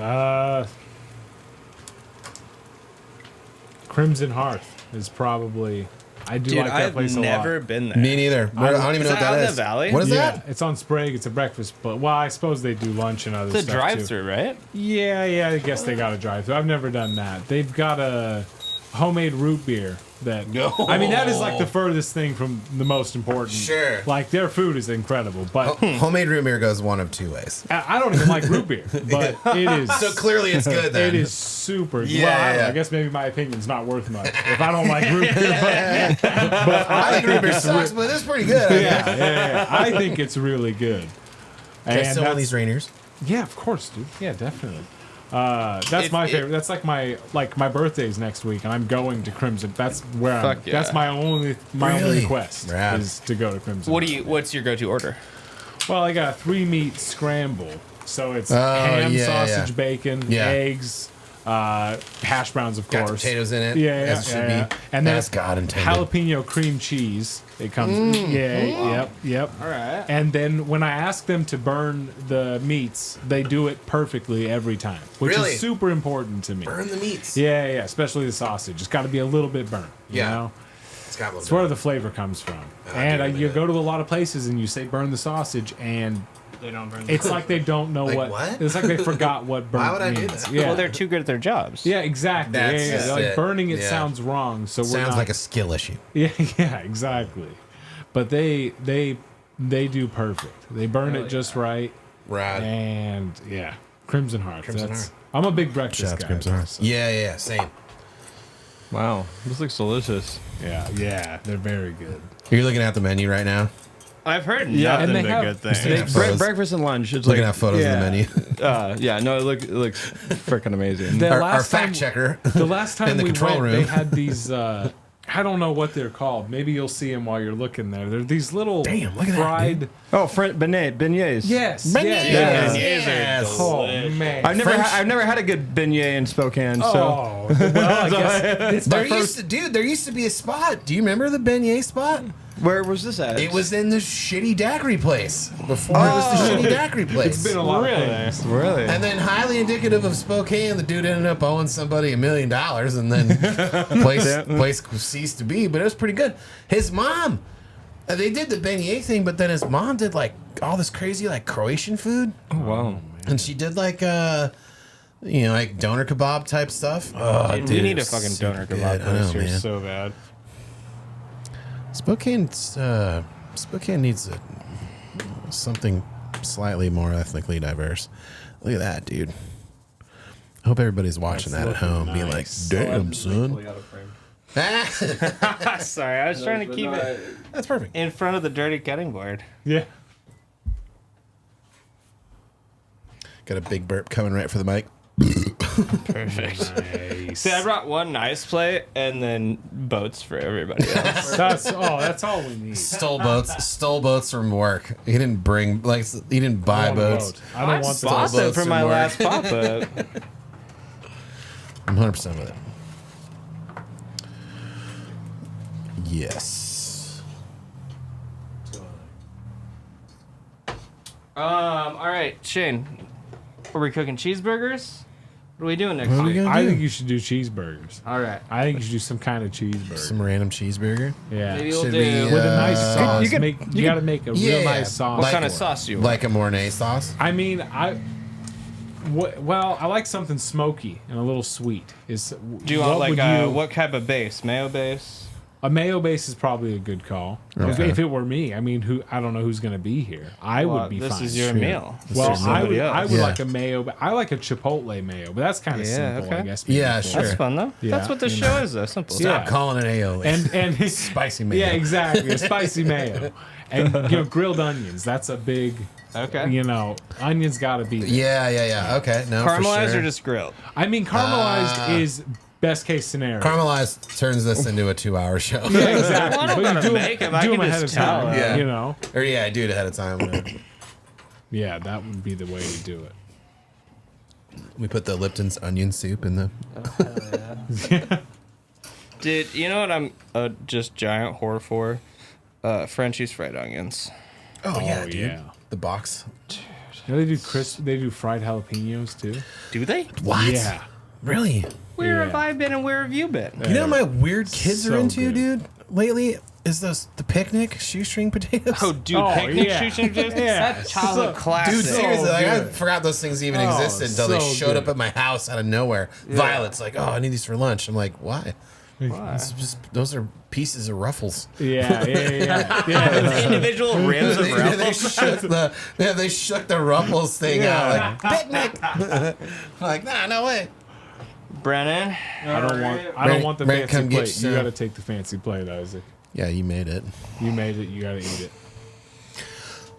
Crimson Hearth is probably. I do like that I've place a lot. never been there. Me neither. I don't even know what out that in is. the valley? What is Yeah, that? it's on Sprague. It's a breakfast, but well, I suppose they do lunch and other It's a stuff too. drive-through, right? Yeah. I guess they got a drive-through. I've never done that. They've got a homemade root beer that. No. I mean, that is like the furthest thing from the most important. Sure. Like their food is incredible, but Homemade root beer goes one of two ways. I don't even like root beer, but it is. So clearly it's good then. It is super. Yeah, Well, I don't know. yeah. I guess maybe my opinion's not worth much if I don't like root beer. But I think root beer sucks, but it's pretty good. yeah. I think it's really good. Okay, And still on these Rainiers. yeah, of course, dude. Yeah, definitely. That's my If- favorite. That's like my birthday's next week, and I'm going to Crimson. That's where I'm. Fuck yeah. That's my only Really? request Rad. is to go to Crimson. What's your go-to order? Well, I got a 3-meat scramble, so it's Oh, ham, yeah, sausage, yeah. bacon, Yeah. eggs, hash browns, of Got course. potatoes in it. Yeah, as it should yeah. be. And then as God intended. jalapeno cream cheese. It comes. Yep. All right. And then when I ask them to burn the meats, they do it perfectly every time, which Really? is super important to me. Burn the meats. Yeah, especially the sausage. It's got to be a little bit burnt. You Yeah. know? It's got a It's little where the flavor comes from. Oh, And dude, you yeah. go to a lot of places and you say burn the sausage, and They don't burn. it's like they don't know Like what. what? It's like they forgot what burnt Why would I do means. that? Yeah. Well, they're too good at their jobs. Yeah, exactly. That's Yeah. just Like it. burning it Yeah. sounds wrong, so we're Sounds not. like a skill issue. Yeah, exactly. But they do perfect. They burn it just right, Rad. and yeah, Crimson Heart. Crimson That's, Heart. I'm a big breakfast Shout out to guy. Crimson Heart. so- Yeah, same. Wow, this looks delicious. Yeah, they're very good. You're looking at the menu right now. I've heard Yeah, nothing and they but have- good things. Looking at photos. Breakfast and lunch. It's Looking like at photos yeah. of the menu. Yeah, no, it looks freaking amazing. The Our last fact time- checker. The last time In the we control went, room. they had these. I don't know what they're called. Maybe you'll see them while you're looking there. They're these little Damn, look at that, fried. dude. Oh, beignets. Yes. Beignets. Yeah. Beignets are Yes. Oh delicious. man. I've never had a good beignet in Spokane. So Oh well, I guess it's my first. There used to be a spot. Do you remember the beignet spot? where was this at? It was in the shitty daiquiri place before it was the shitty daiquiri place. It's been a lot of Really? things. really. And then, highly indicative of Spokane, the dude ended up owing somebody $1 million, and then place ceased to be. But it was pretty good. His mom, they did the beignet thing, but then his mom did like all this crazy like Croatian food, Oh, wow. and she did like like doner kebab type stuff. Oh, Dude, dude, we need a it's fucking super doner good. kebab I know, place here man. so bad. Spokane needs something slightly more ethnically diverse. Look at that, dude. I hope everybody's watching that at home, being like, "Damn, son." Sorry, I was trying to keep it That's perfect. in front of the dirty cutting board. Yeah. Got a big burp coming right for the mic. Perfect. Nice. See, I brought one nice plate and then boats for everybody else. That's all we need. Stole boats from work. He didn't buy One boats. boat. I don't want the Bought them boats for from my work. last pop up. I'm 100% with it. Yes. All right, Shane. Are we cooking cheeseburgers? What are we doing next What are we week? gonna I do? think you should do cheeseburgers. All right. I think you should do some kind of cheeseburger. Some random cheeseburger. Yeah. Maybe we'll Should do. we, With a nice sauce. you You got to make a real nice sauce. what like- kind of sauce do you want? Like a Mornay sauce. I mean, well, I like something smoky and a little sweet. Do you want like what type of base? Mayo base? A mayo base is probably a good call. Okay. If it were me, I mean, I don't know who's going to be here. I would be This fine. is your meal. Well, I would Yeah. like a mayo. I like a chipotle mayo, but that's kind of Yeah, simple, I okay. guess. Yeah, maybe. sure. That's fun though. Yeah, That's what this you show know. is though. Simple. Stop Yeah. calling it aioli. And spicy mayo. yeah, exactly, a spicy mayo, and grilled onions. That's a big. Okay. Onions got to be there. Yeah. Okay. No, for Caramelized sure. or just grilled? I mean, caramelized is best case scenario. Caramelized turns this into a 2-hour show. Yeah, exactly. Well, I don't But you gotta do make 'em. I do can them ahead of just tell. time. Yeah. Or I do it ahead of time. Whatever. Yeah, that would be the way to do it. We put the Lipton's onion soup in the. Dude, you know what I'm a just giant whore for? Frenchie's fried onions. Oh, yeah, dude. yeah. The box. They do They do fried jalapenos too. Do they? What? Yeah. Really? Where Yeah. have I been and where have you been? You know what my weird kids So are into, good. dude? Lately is the picnic shoestring potatoes. Oh, dude, Oh, picnic yeah. shoestring potatoes? Yeah. That's childhood So- classic. Dude, seriously, So like, I good. forgot those things even Oh, existed until they so showed good. up at my house out of nowhere. Violet's like, "Oh, I need these for lunch." I'm like, "Why?" Why? It's just those are pieces of Ruffles. Yeah. Individual rims of they Ruffles. they shook the Ruffles thing out like picnic. I'm like, nah, no way. Brennan. I don't Brent, want the Brent, come fancy get plate. You some. got to take the fancy plate, Isaac. Yeah, you made it. You made it. You got to eat it.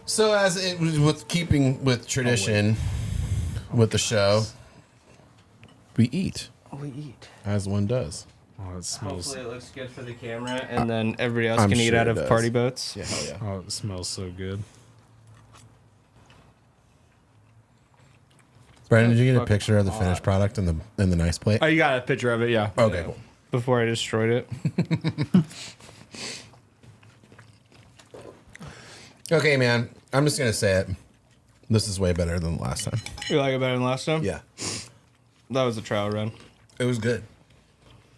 So as it was with keeping with tradition with the show, we eat We eat. as one does. Oh, it smells. Hopefully it looks good for the camera, and then everybody else I'm can eat sure out it of does. party boats. Yeah, hell yeah. Oh, it smells so good. Brandon, did you get a picture of the finished product and the nice plate? Oh, you got a picture of it, yeah. Okay, cool. Before I destroyed it. Okay, man. I'm just gonna say it. This is way better than the last time. You like it better than last time? Yeah, That was a trial run. it was good.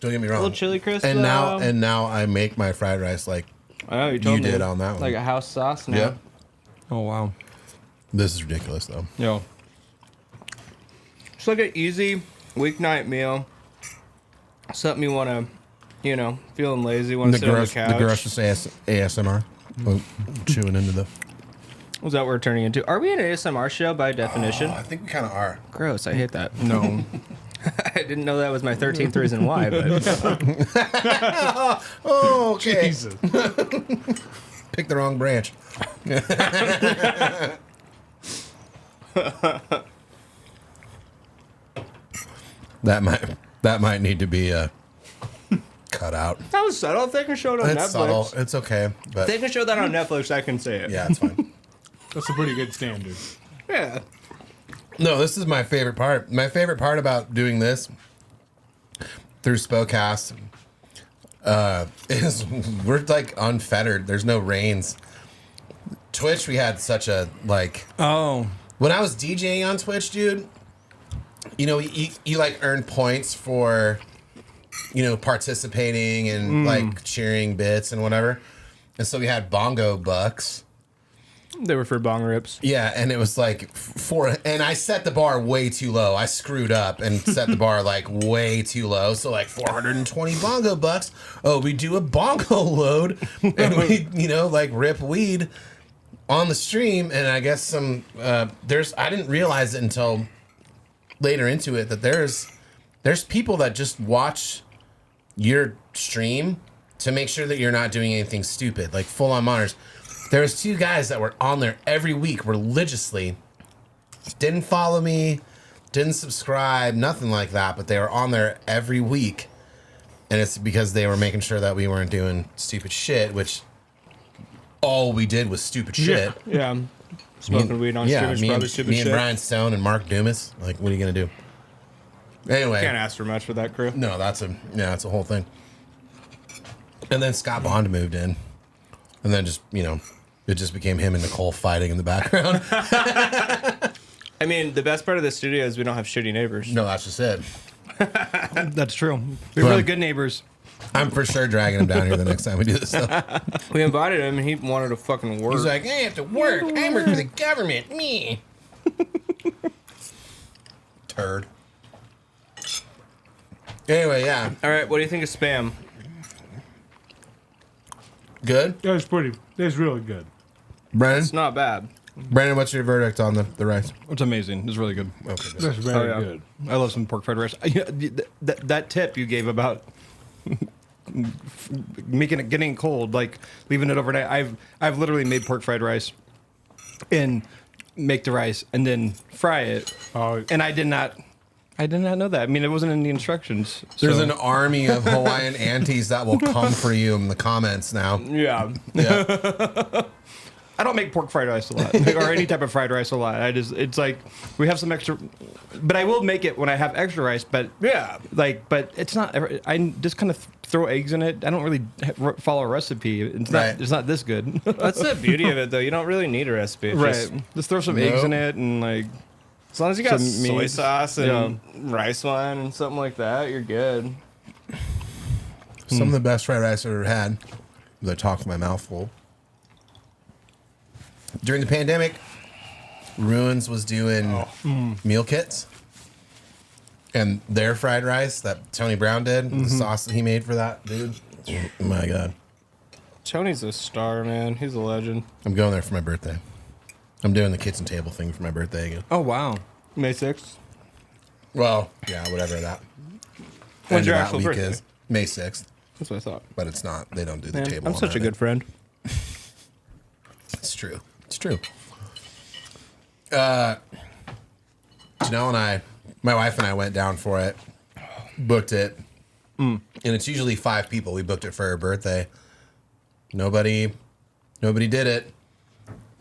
Don't get me A wrong. little chili crisp. And though. now I make my fried rice like I know you told me did on that one. like a house sauce now. Yeah. Oh, wow. This is ridiculous though. Yo. It's like an easy weeknight meal. Something you want to, feeling lazy, want to sit on the couch. The gross ASMR. Oh, chewing into the. Was that what we're turning into? Are we an ASMR show by definition? I think we kind of are. Gross. I hate that. No. I didn't know that was my 13th reason why, but Oh, okay. Jesus. Pick the wrong branch. that might need to be cut out. that was subtle. If they can show it on It's Netflix. subtle. It's okay, but If they can show that on Netflix, I can say it. yeah, it's fine. That's a pretty good standard. Yeah. No, this is my favorite part. My favorite part about doing this through Spokast is we're like unfettered. There's no reins. Twitch, we had such a like. Oh. When I was DJing on Twitch, dude, you like earn points for, participating and like cheering bits and whatever. And so we had bongo bucks. They were for bong rips. Yeah, and it was like and I set the bar way too low. I screwed up and set the bar like way too low. So like 420 bongo bucks. Oh, we do a bongo load and we, like rip weed on the stream. And I guess I didn't realize it until later into it that there's people that just watch your stream to make sure that you're not doing anything stupid, like full on monitors. There was 2 guys that were on there every week religiously. Didn't follow me, didn't subscribe, nothing like that, but they were on there every week. And it's because they were making sure that we weren't doing stupid shit, which all we did was stupid shit. Yeah. Smoking weed on stream is probably stupid me shit. and Brian Stone and Mark Dumas. Like, what are you going to do? Anyway. Can't ask for much for that crew. No, that's a whole thing. And then Scott Bond moved in. And then just, it just became him and Nicole fighting in the background. I I mean, the best part of the studio is we don't have shitty neighbors. No, that's just it. That's true. We're really good neighbors. I'm for sure dragging him down here the next time we do this stuff. We invited him, and he wanted to fucking work. He's like, I have to work. I work for the government. Me. Turd. Anyway, yeah. All right, what do you think of spam? Good. That's really good. Brennan? It's not bad. Brandon, what's your verdict on the rice? It's amazing. It's really good. Okay, good. That's very yeah. good. I love some pork fried rice. That tip you gave about making it getting cold, like leaving it overnight. I've literally made pork fried rice and make the rice and then fry it. Oh. And I did not know that. I mean, it wasn't in the instructions. There's so- an army of Hawaiian aunties that will come for you in the comments now. Yeah. Yeah. I don't make pork fried rice a lot, or any type of fried rice a lot. It's like we have some extra, but I will make it when I have extra rice. But Yeah. but it's not. I just kind of throw eggs in it. I don't really follow a recipe. It's not. Right. It's not this good. That's the beauty of it, though. You don't really need a recipe. It's Right. Just throw some eggs in it and like. As long as you got Some soy meat. sauce and rice wine and something like that, you're good. Some of the best fried rice I've ever had. I talked my mouth full. During the pandemic, Ruins was doing meal kits. And their fried rice that Tony Brown did, the sauce that he made for that, dude. Oh my God. Tony's a star, man. He's a legend. I'm going there for my birthday. I'm doing the kitchen table thing for my birthday again. Oh wow. May 6th. Well, yeah, whatever that. When's your that actual week birthday? is. May 6th. That's what I thought. But it's not. They don't do the Man, table. I'm on such that a good day. friend. It's true. It's true. Janelle and I, my wife and I went down for it, booked it, and it's usually 5 people. We booked it for her birthday. Nobody did it.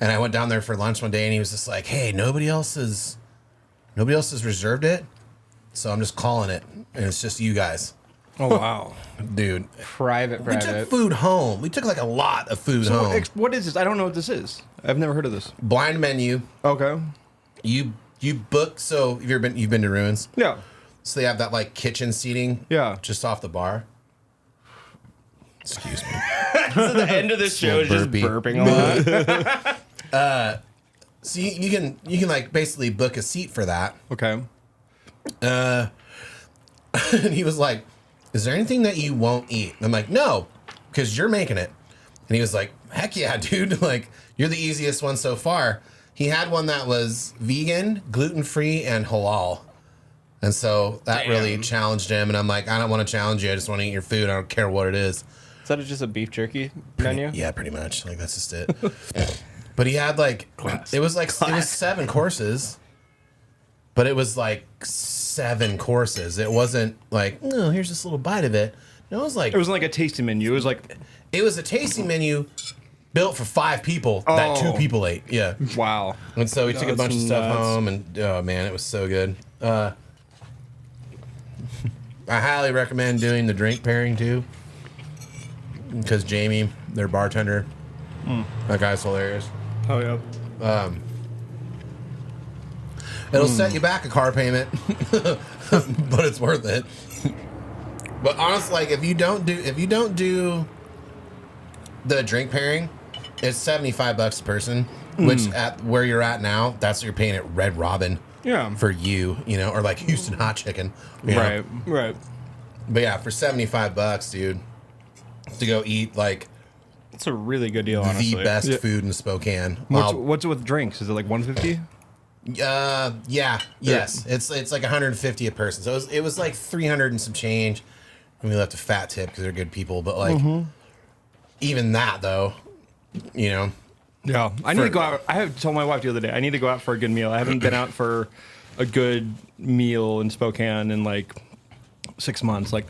And I went down there for lunch one day, and he was just like, "Hey, nobody else has reserved it, so I'm just calling it, and it's just you guys." Oh wow. Dude, Private. we took food home. We took like a lot of food home. What is this? I don't know what this is. I've never heard of this. Blind menu. Okay. You book. So you've been to Ruins. Yeah. So they have that like kitchen seating. Yeah. Just off the bar. Excuse me. So the end of the show is just burpee. burping a lot. So you can like basically book a seat for that. Okay. And he was like, "Is there anything that you won't eat?" And I'm like, "No, because you're making it." And he was like, "Heck yeah, dude! Like you're the easiest one so far." He had one that was vegan, gluten-free, and halal. And so that really challenged him. And I'm like, I don't want to challenge you. I just want to eat your food. I don't care what it is. Is that just a beef jerky menu? Yeah, pretty much. Like that's just it. But he had like it was 7 courses. But it was like 7 courses. It wasn't like, no, here's this little bite of it. No, it was like It was like a tasting menu. It was like, it was a tasting menu built for 5 people that 2 people ate. Yeah. wow. And so we took a That's bunch of stuff nuts. home, and oh man, it was so good. I highly recommend doing the drink pairing too, because Jamie, their bartender, that guy's hilarious. Oh, yeah. It'll set you back a car payment, but it's worth it. But honestly, like if you don't do the drink pairing, it's $75 a person, which at where you're at now, that's what you're paying at Red Robin. Yeah. For you know, or like Houston Hot Chicken. You know? Right. But yeah, for $75, dude, to go eat like It's a really good deal, honestly. the best food in Spokane. What's it with drinks? Is it like 150? Yes. It's like 150 a person. So it was like 300 and some change. And we left a fat tip because they're good people. But like, even that though, you know, Yeah. I need to go out. I have told my wife the other day, I need to go out for a good meal. I haven't been out for a good meal in Spokane in like 6 months. Like,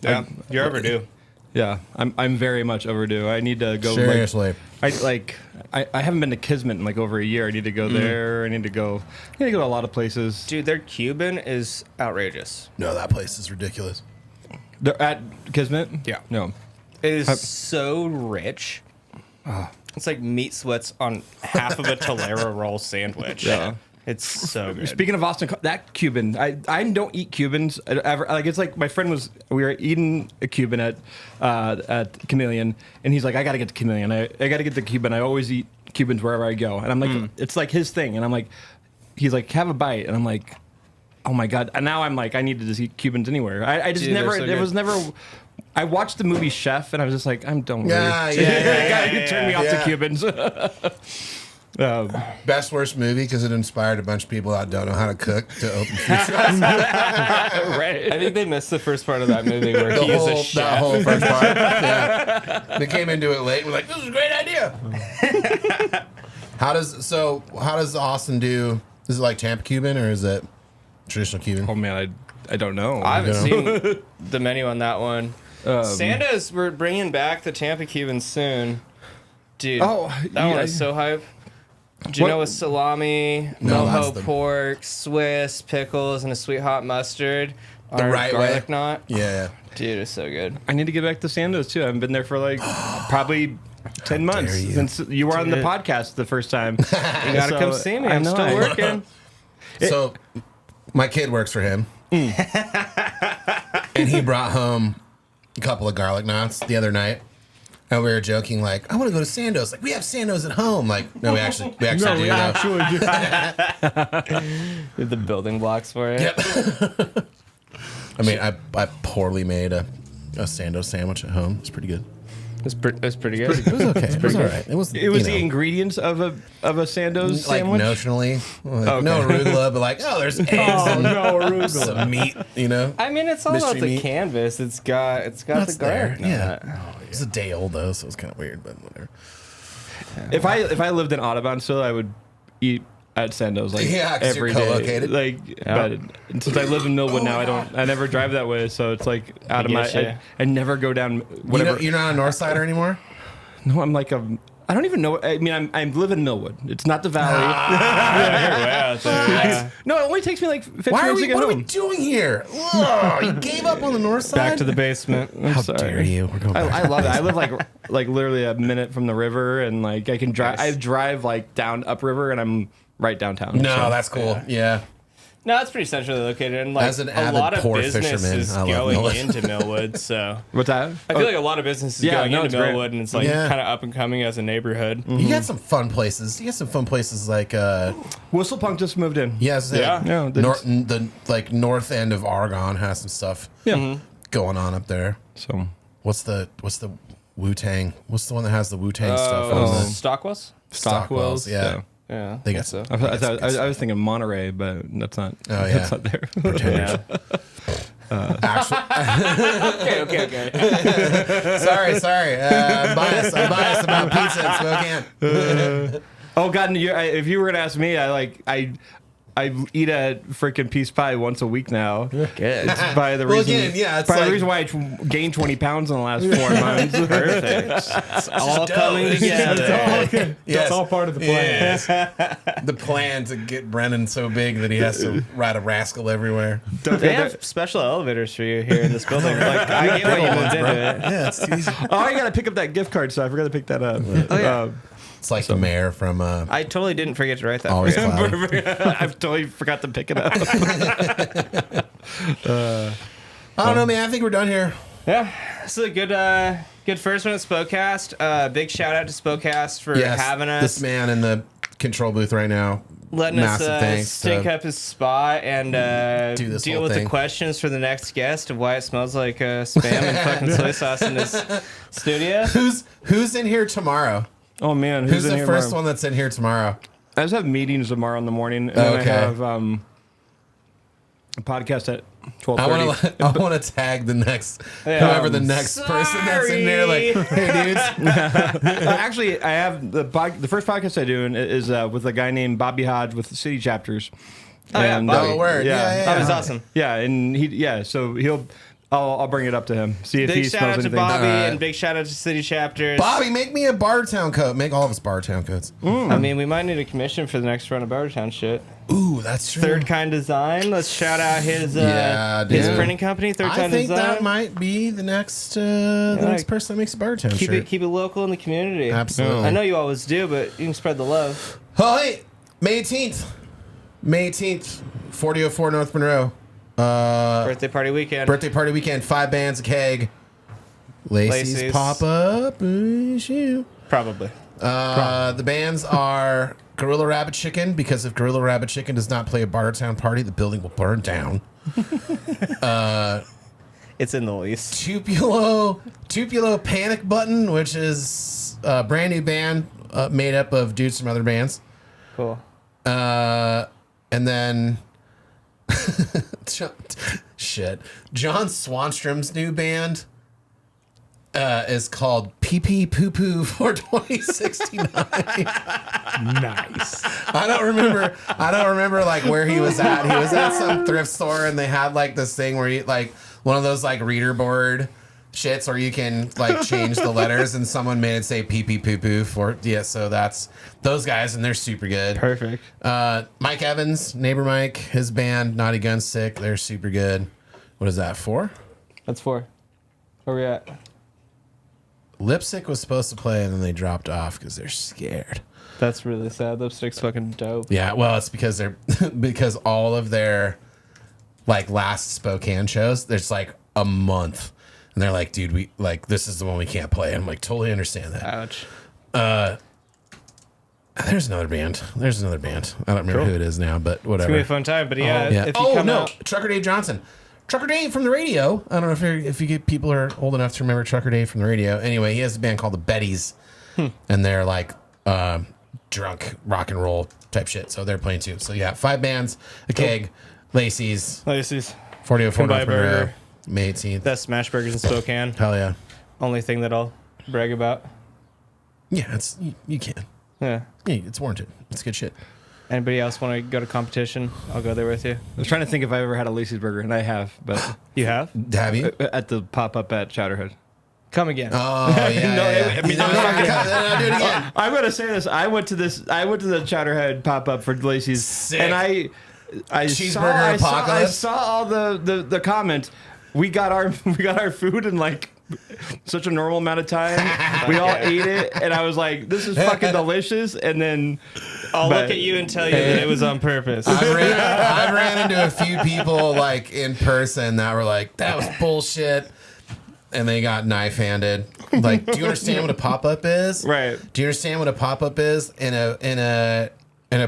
Yeah. You're overdue. yeah, I'm very much overdue. I need to go. seriously. I haven't been to Kismet in like over a year. I need to go there. I need to go to a lot of places. Dude, their Cuban is outrageous. No, that place is ridiculous. They're at Kismet? Yeah. No. It is so rich. It's like meat sweats on half of a Tolero roll sandwich. Yeah. It's so good. Speaking of Austin, that Cuban, I don't eat Cubans ever. Like it's like my friend we were eating a Cuban at Chameleon, and he's like, I gotta get the Chameleon. I gotta get the Cuban. I always eat Cubans wherever I go, and I'm like, it's like his thing, and I'm like, he's like, have a bite, and I'm like, oh my god, and now I'm like, I need to just eat Cubans anywhere. I just Dude, never. they're so There good. was never. I watched the movie Chef, and I was just like, I'm done with Yeah, it. yeah, Turn me off yeah. to Cubans. Best worst movie because it inspired a bunch of people that don't know how to cook to open food trucks. Right. I think they missed the first part of that movie where The he is a whole, chef. that whole first part. Yeah. They came into it late. We're like, this is a great idea. How does Austin do? Is it like Tampa Cuban or is it traditional Cuban? Oh man, I don't know. I haven't seen the menu on that one. Santa's, we're bringing back the Tampa Cubans soon. Dude, Oh, that one yeah. is so hype. Do you What- know with salami, No, that's mojo the- pork, Swiss, pickles, and a sweet hot mustard? The Our right garlic way? knot. Yeah. Dude, it's so good. I need to get back to Sandoz too. I haven't been there for like probably 10 months dare you. since you were on the Dude. podcast the first time. You gotta come see me. I'm know, still I know. working. So my kid works for him. And he brought home a couple of garlic knots the other night. And we were joking, like, I want to go to Sandoz. Like, we have Sandoz at home. Like, no, we actually do. No, we though. actually do. Did the building blocks for it. Yep. I mean, I poorly made a Sandoz sandwich at home. It's pretty good. It's pretty good. It was okay. It was all right. It was, It was you the know, ingredients of a Sandoz like sandwich. notionally. Like, no arugula, but like, oh, there's eggs and no arugula. some meat, you know? I mean, it's all Mystery about the meat. canvas. It's got That's the garlic. there. knot. Yeah. It's a day old, though, so it's kind of weird, but whatever. If I lived in Audubon still, I would eat at Sandoz like Yeah, 'cause you're every day. co-located. Like, but since I live in Millwood now, I never drive that way, so it's like out of my. getcha. I never go down whatever. You're not a North Sider anymore? No, I'm like I don't even know. I mean, I live in Millwood. It's not the valley. No, it only takes me like 15 Why are minutes to we? get What are we home. doing here? Ugh, you gave up on the North Side. Back to the basement. How sorry. dare you? We're going back. I love it. I live like literally a minute from the river, and like I can drive. Nice. I drive like down upriver, and I'm right downtown. No, so. that's cool. Yeah. No, it's pretty centrally located, and like As an a avid lot of poor business fisherman, is I love going Millwood. into Millwood. So What's that? I feel like a lot of business is Yeah, going no, into it's great. Millwood, and it's like Yeah. kind of up and coming as a neighborhood. You got some fun places. You got some fun places like Whistlepunk just moved in. yes, Yeah. Yeah, the like north end of Argonne has some stuff Yeah. going on up there. So What's the Wu Tang? What's the one that has the Wu Tang stuff on the Stockwell's. Stockwell's? Yeah. Yeah, They got so. I was thinking Monterey, but that's not. Oh, yeah. That's not there. Pretenders. Actually, Okay. sorry. I'm biased about pizza in Spokane. Oh God! If you were gonna ask me, I eat a freaking piece pie once a week now. Good. It's by the Well, reason. again, yeah, it's by like- the reason why I gained 20 pounds in the last 4 months. Perfect. It's all coming together. Yes. It's all part of the plan. Yes. The plan to get Brennan so big that he has to ride a rascal everywhere. They have special elevators for you here in this building. Like I get why you moved into it. Yeah, it's too easy. Oh, I gotta pick up that gift card, so I forgot to pick that up. It's like the mayor from I totally didn't forget to write that. Always for you. Cloudy. I totally forgot to pick it up. I don't know, man. I think we're done here. Yeah, this is a good first one at Spokast. Big shout out to Spokast for having us, This man in the control booth right now. letting us massive thanks stink to- up his spot and Do this deal whole with thing. the questions for the next guest of why it smells like spam and fucking soy sauce in this studio. Who's in here tomorrow? Oh man, Who's in the here first tomorrow? one that's in here tomorrow? I just have meetings tomorrow in the morning, and then Okay. I have a podcast at 12:30. I want to tag the next whoever the next person that's in there. Like, hey dudes, Actually, I have the first podcast I do is with a guy named Bobby Hodge with the City Chapters. Oh, yeah, Bobby. oh word, yeah. That was awesome. Yeah, and so I'll bring it up to him. See if he Big shout smells out to anything. Bobby Alright. and big shout out to City Chapters. Bobby, make me a Bartown coat. Make all of us Bartown coats. I mean, we might need a commission for the next run of Bartertown shit. Ooh, that's true. Third Kind Design. Let's shout out his his dude. printing company, Third I Kind think Design. that might be the next person that makes a Bartown keep shirt. it local in the community. Absolutely. I know you always do, but you can spread the love. Oh, hey, May 18th. May 18th, 4004 North Monroe. Birthday party weekend. Birthday party weekend. 5 bands, a keg. Lacey's pop up. Shoot. Probably. The bands are Gorilla Rabbit Chicken, because if Gorilla Rabbit Chicken does not play a Bartertown party, the building will burn down. It's in the lease. Tupelo Panic Button, which is a brand new band made up of dudes from other bands. Cool. And then John Swanstrom's new band is called Pee Pee Poo Poo for 2069. Nice. I don't remember like where he was at. He was at some thrift store and they had like this thing where you like one of those like reader board shits where you can like change the letters, and someone made it say pee pee poo poo for so that's those guys, and they're super good. Perfect. Mike Evans, neighbor Mike, his band Naughty Gun Sick, they're super good. What is that for? That's 4. Where we at? Lipstick was supposed to play and then they dropped off because they're scared. That's really sad. Lipstick's fucking dope. Yeah, well, it's because they're because all of their like last Spokane shows, there's like a month, and they're like, dude, we like this is the one we can't play. And I'm like, totally understand that. Ouch. There's another band. I don't remember who it is now, but whatever. It's gonna be a fun time. But yeah, if you come out, Trucker Dave Johnson. Trucker Dave from the radio. I don't know if you get people are old enough to remember Trucker Dave from the radio. Anyway, he has a band called the Betties, and they're like drunk rock and roll type shit. So they're playing too. So yeah, 5 bands, a keg, Lacey's, 4004 Buy a North Monroe, burger. May 18th. Best smash burgers in Spokane. Hell yeah. Only thing that I'll brag about. Yeah, you can. Yeah. Yeah, it's warranted. It's good shit. Anybody else want to go to competition? I'll go there with you. I was trying to think if I ever had a Lacey's burger, and I have, but You have? Have you? at the pop up at Chowderhead. Come again. Oh yeah. No, yeah. I mean, No, it was do it again. I'm gonna say this. I went to the Chowderhead pop up for Lacey's, Sick. and I Cheeseburger apocalypse. saw all the comments. We got our food in like such a normal amount of time. We all ate it, and I was like, "This is fucking delicious." And then I'll look at you and tell you that it was on purpose. I ran into a few people like in person that were like, that was bullshit. And they got knife handed. Like, do you understand what a pop up is? Right. Do you understand what a pop up is in a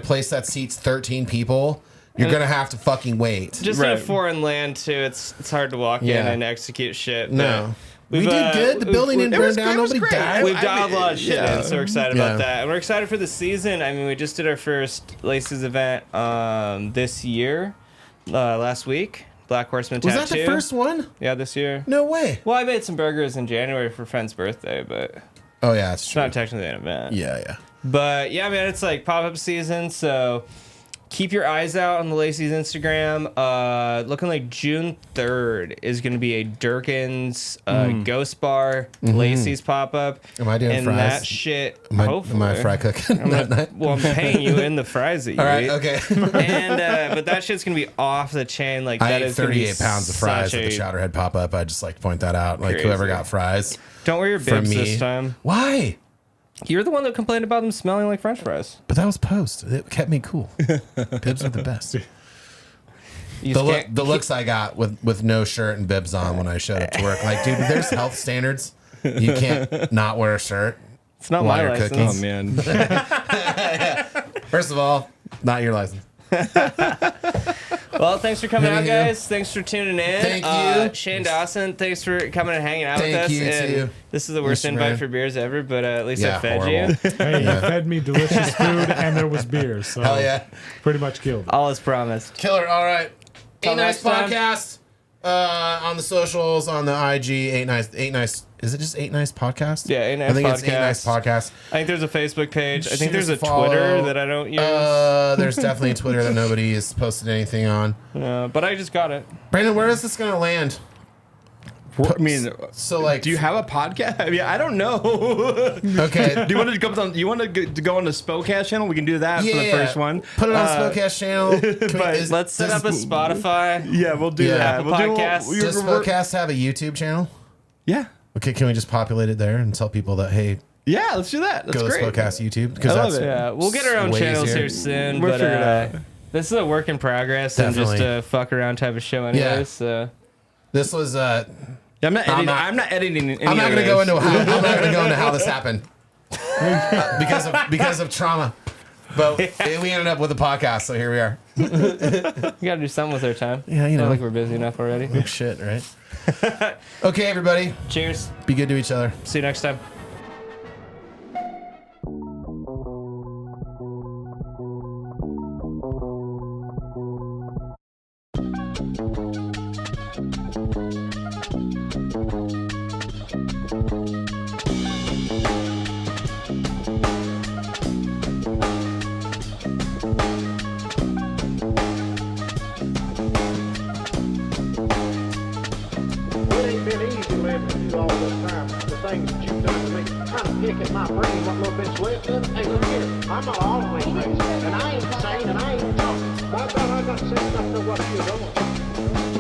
place that seats 13 people? You're gonna have to fucking wait. Just in a foreign land too. It's hard to walk in and execute shit. No. We did good. The building didn't burn down. Nobody died. We've dialed a lot of shit in, so we're excited Yeah. about that. And we're excited for the season. I mean, we just did our first Lacey's event this year, last week. Black Horseman Was Tattoo. that the first one? Yeah, this year. No way. Well, I made some burgers in January for a friend's birthday, but Oh yeah, it's it's true. not technically an event. Yeah. But yeah, man, it's like pop-up season, so keep your eyes out on the Lacey's Instagram. Looking like June 3rd is going to be a Durkin's Ghost Bar Lacey's pop-up. Am I doing and fries? that shit, Am hopefully. I fry cooking that night? Well, I'm paying you in the fries that you All right, eat. okay. And but that shit's going to be off the chain. Like I that ate is gonna be 38 pounds of fries at the such a- Chowderhead pop up. I just like to point that out. Like Crazy. whoever got fries. Don't wear your For bibs me. this time. Why? You're the one that complained about them smelling like French fries. But that was post. It kept me cool. Bibs are the best. You The, just can't- the looks I got with no shirt and bibs on when I showed up to work. Like, dude, there's health standards. You can't not wear a shirt. It's not while my you're license. cooking. Oh man. First of all, not your license. Well, thanks for coming out, Anywho. guys. Thanks for tuning in. Thank you. Shane Dawson, thanks for coming and hanging out with Thank us. you, and too. This is the worst Mr. invite Brand. for beers ever, but at least I Yeah, fed horrible. you. Hey, you fed me delicious food and there was beer, so Hell yeah. pretty much killed it. All is promised. Killer. All right. Till Eight Nice next time. Podcast. On the socials, on the IG, Eight Nice. Is it just Eight Nice Podcast? Yeah, Eight Nice I think it's Eight Podcast. Nice Podcast. I think there's a Facebook page. I Shoot think there's a us a follow. Twitter that I don't use. There's definitely a Twitter that nobody has posted anything on. But I just got it. Brandon, where is this going to land? I mean, So like, do you have a podcast? I mean, I don't know. okay? Do you want to go on? You want to go on the Spokast channel? We can do that for the first one. Put it on Spokast channel. but Let's set up a Spotify. Yeah, we'll do Yeah. that. Apple We'll do. Podcasts. Does Spokast have a YouTube channel? Yeah, Okay, can we just populate it there and tell people that hey, yeah. Let's do that. That's go great. to Spokast YouTube? I love That's it. Yeah, we'll get our own way channels easier. here soon. We'll but figure it out. This is a work in progress Definitely. and just a fuck around type of show, anyways. Yeah. So. This was. Yeah, I'm not editing. I'm not editing. I'm not gonna go into how this happened because of trauma. But we ended up with a podcast, so here we are. You gotta do something with our time. Yeah, you I know. think we're busy enough already. Oh, shit, right? Okay, everybody. Cheers. Be good to each other. See you next time. It ain't been easy living with you all this time. The things that you've done to me, trying to pick at my brain what little bit's left of it. Hey, look here, I'm not always crazy, and I ain't insane, and I ain't talking. But I thought I got sense enough to know what you're doing.